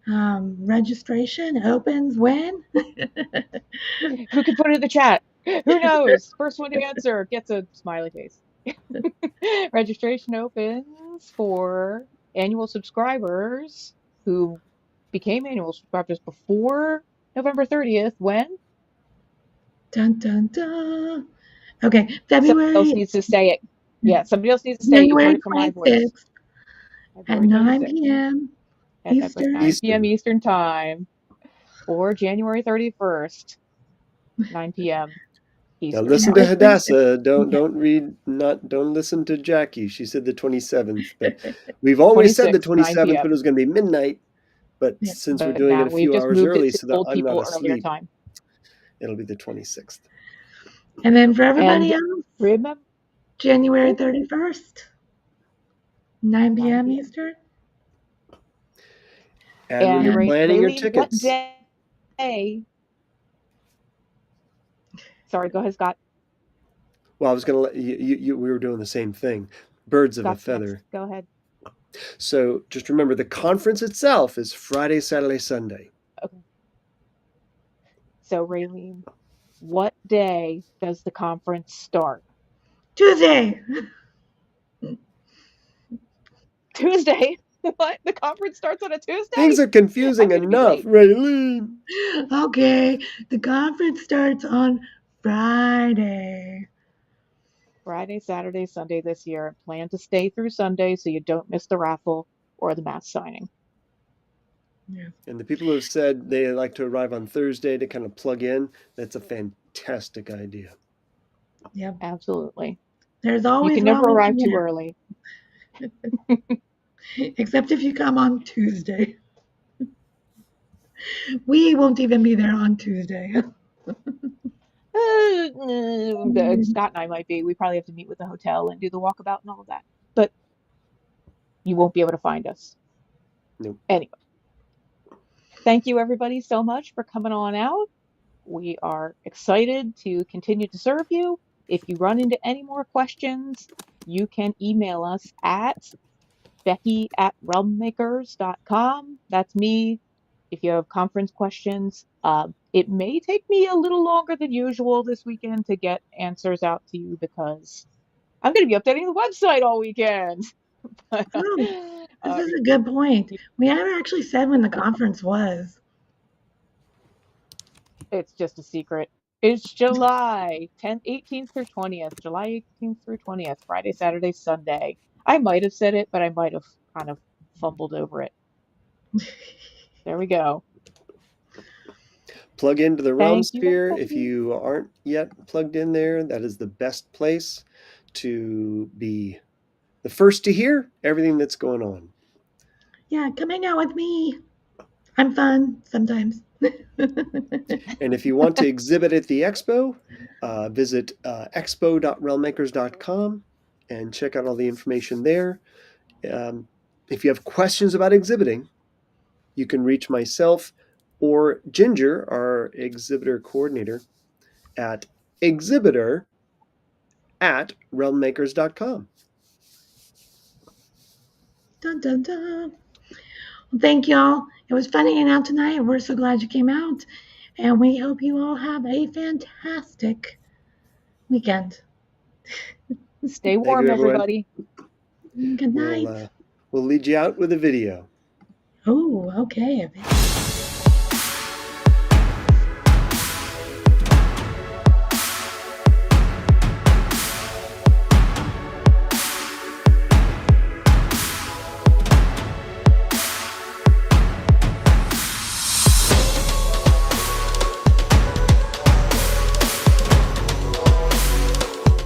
Registration opens when? Who can put it in the chat? Who knows? First one to answer gets a smiley face. Registration opens for annual subscribers who became annual subscribers before November 30th. When? Dun, dun, dun. Okay, February. Somebody else needs to say it. Yeah, somebody else needs to say it. January You heard it from my voice. At 9 p.m. Eastern. 9 p.m. Eastern time, or January 31st, 9 p.m. Eastern. Now listen to Hadassah. Don't listen to Jackie. She said the 27th, but we've always said the 27th, but it was going to be midnight. But since we're doing it a few hours early, so that I'm not asleep, it'll be the 26th. And then for everybody else, remember January 31st, 9 p.m. Eastern. And when you're planning your tickets. What day? Sorry, go ahead, Scott. Well, I was going to let you. We were doing the same thing. Birds of a feather. Next. Go ahead. So just remember, the conference itself is Friday, Saturday, Sunday. Okay. So, Raylene, what day does the conference start? Tuesday. Tuesday? What? The conference starts on a Tuesday? Things are confusing enough, Raylene. Okay, the conference starts on Friday. Friday, Saturday, Sunday this year. Plan to stay through Sunday so you don't miss the raffle or the mass signing. Yeah. And the people who have said they like to arrive on Thursday to kind of plug in, that's a fantastic idea. Yep. Absolutely. There's always you can never arrive too early. Except if you come on Tuesday. We won't even be there on Tuesday. Scott and I might be. We probably have to meet with the hotel and do the walkabout and all of that. But you won't be able to find us. Nope. Anyway. Thank you, everybody, so much for coming on out. We are excited to continue to serve you. If you run into any more questions, you can email us at becky@realmmakers.com. That's me. If you have conference questions, it may take me a little longer than usual this weekend to get answers out to you because I'm going to be updating the website all weekend. But, Oh, this is a good point. We haven't actually said when the conference was. it's just a secret. It's July 10th, 18th through 20th. July 18th through 20th. Friday, Saturday, Sunday. I might have said it, but I might have kind of fumbled over it. There we go. Plug into the Realm Thank you, Sphere. If everybody. you aren't yet plugged in there, that is the best place to be the first to hear everything that's going on. Yeah, come hang out with me. I'm fun sometimes. And if you want to exhibit at the expo, visit expo.realmmakers.com and check out all the information there. If you have questions about exhibiting, you can reach myself or Ginger, our exhibitor coordinator, at exhibitor@realmmakers.com. Dun, dun, dun. Well, thank y'all. It was fun hanging out tonight. We're so glad you came out. And we hope you all have a fantastic weekend. Stay warm, you, everyone. everybody. Good night. We'll lead you out with a video. Oh, okay.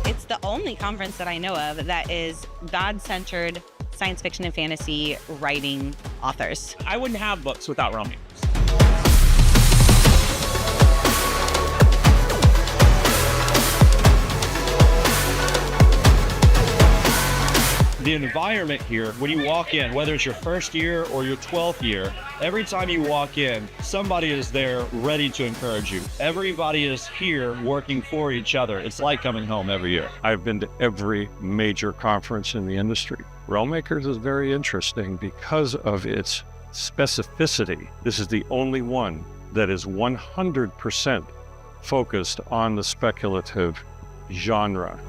It's the only conference that I know of that is God-centered science fiction and fantasy writing authors. I wouldn't have books without Realm Makers. The environment here, when you walk in, whether it's your first year or your 12th year, every time you walk in, somebody is there ready to encourage you. Everybody is here working for each other. It's like coming home every year. I've been to every major conference in the industry. Realm Makers is very interesting because of its specificity. This is the only one that is 100% focused on the speculative genre.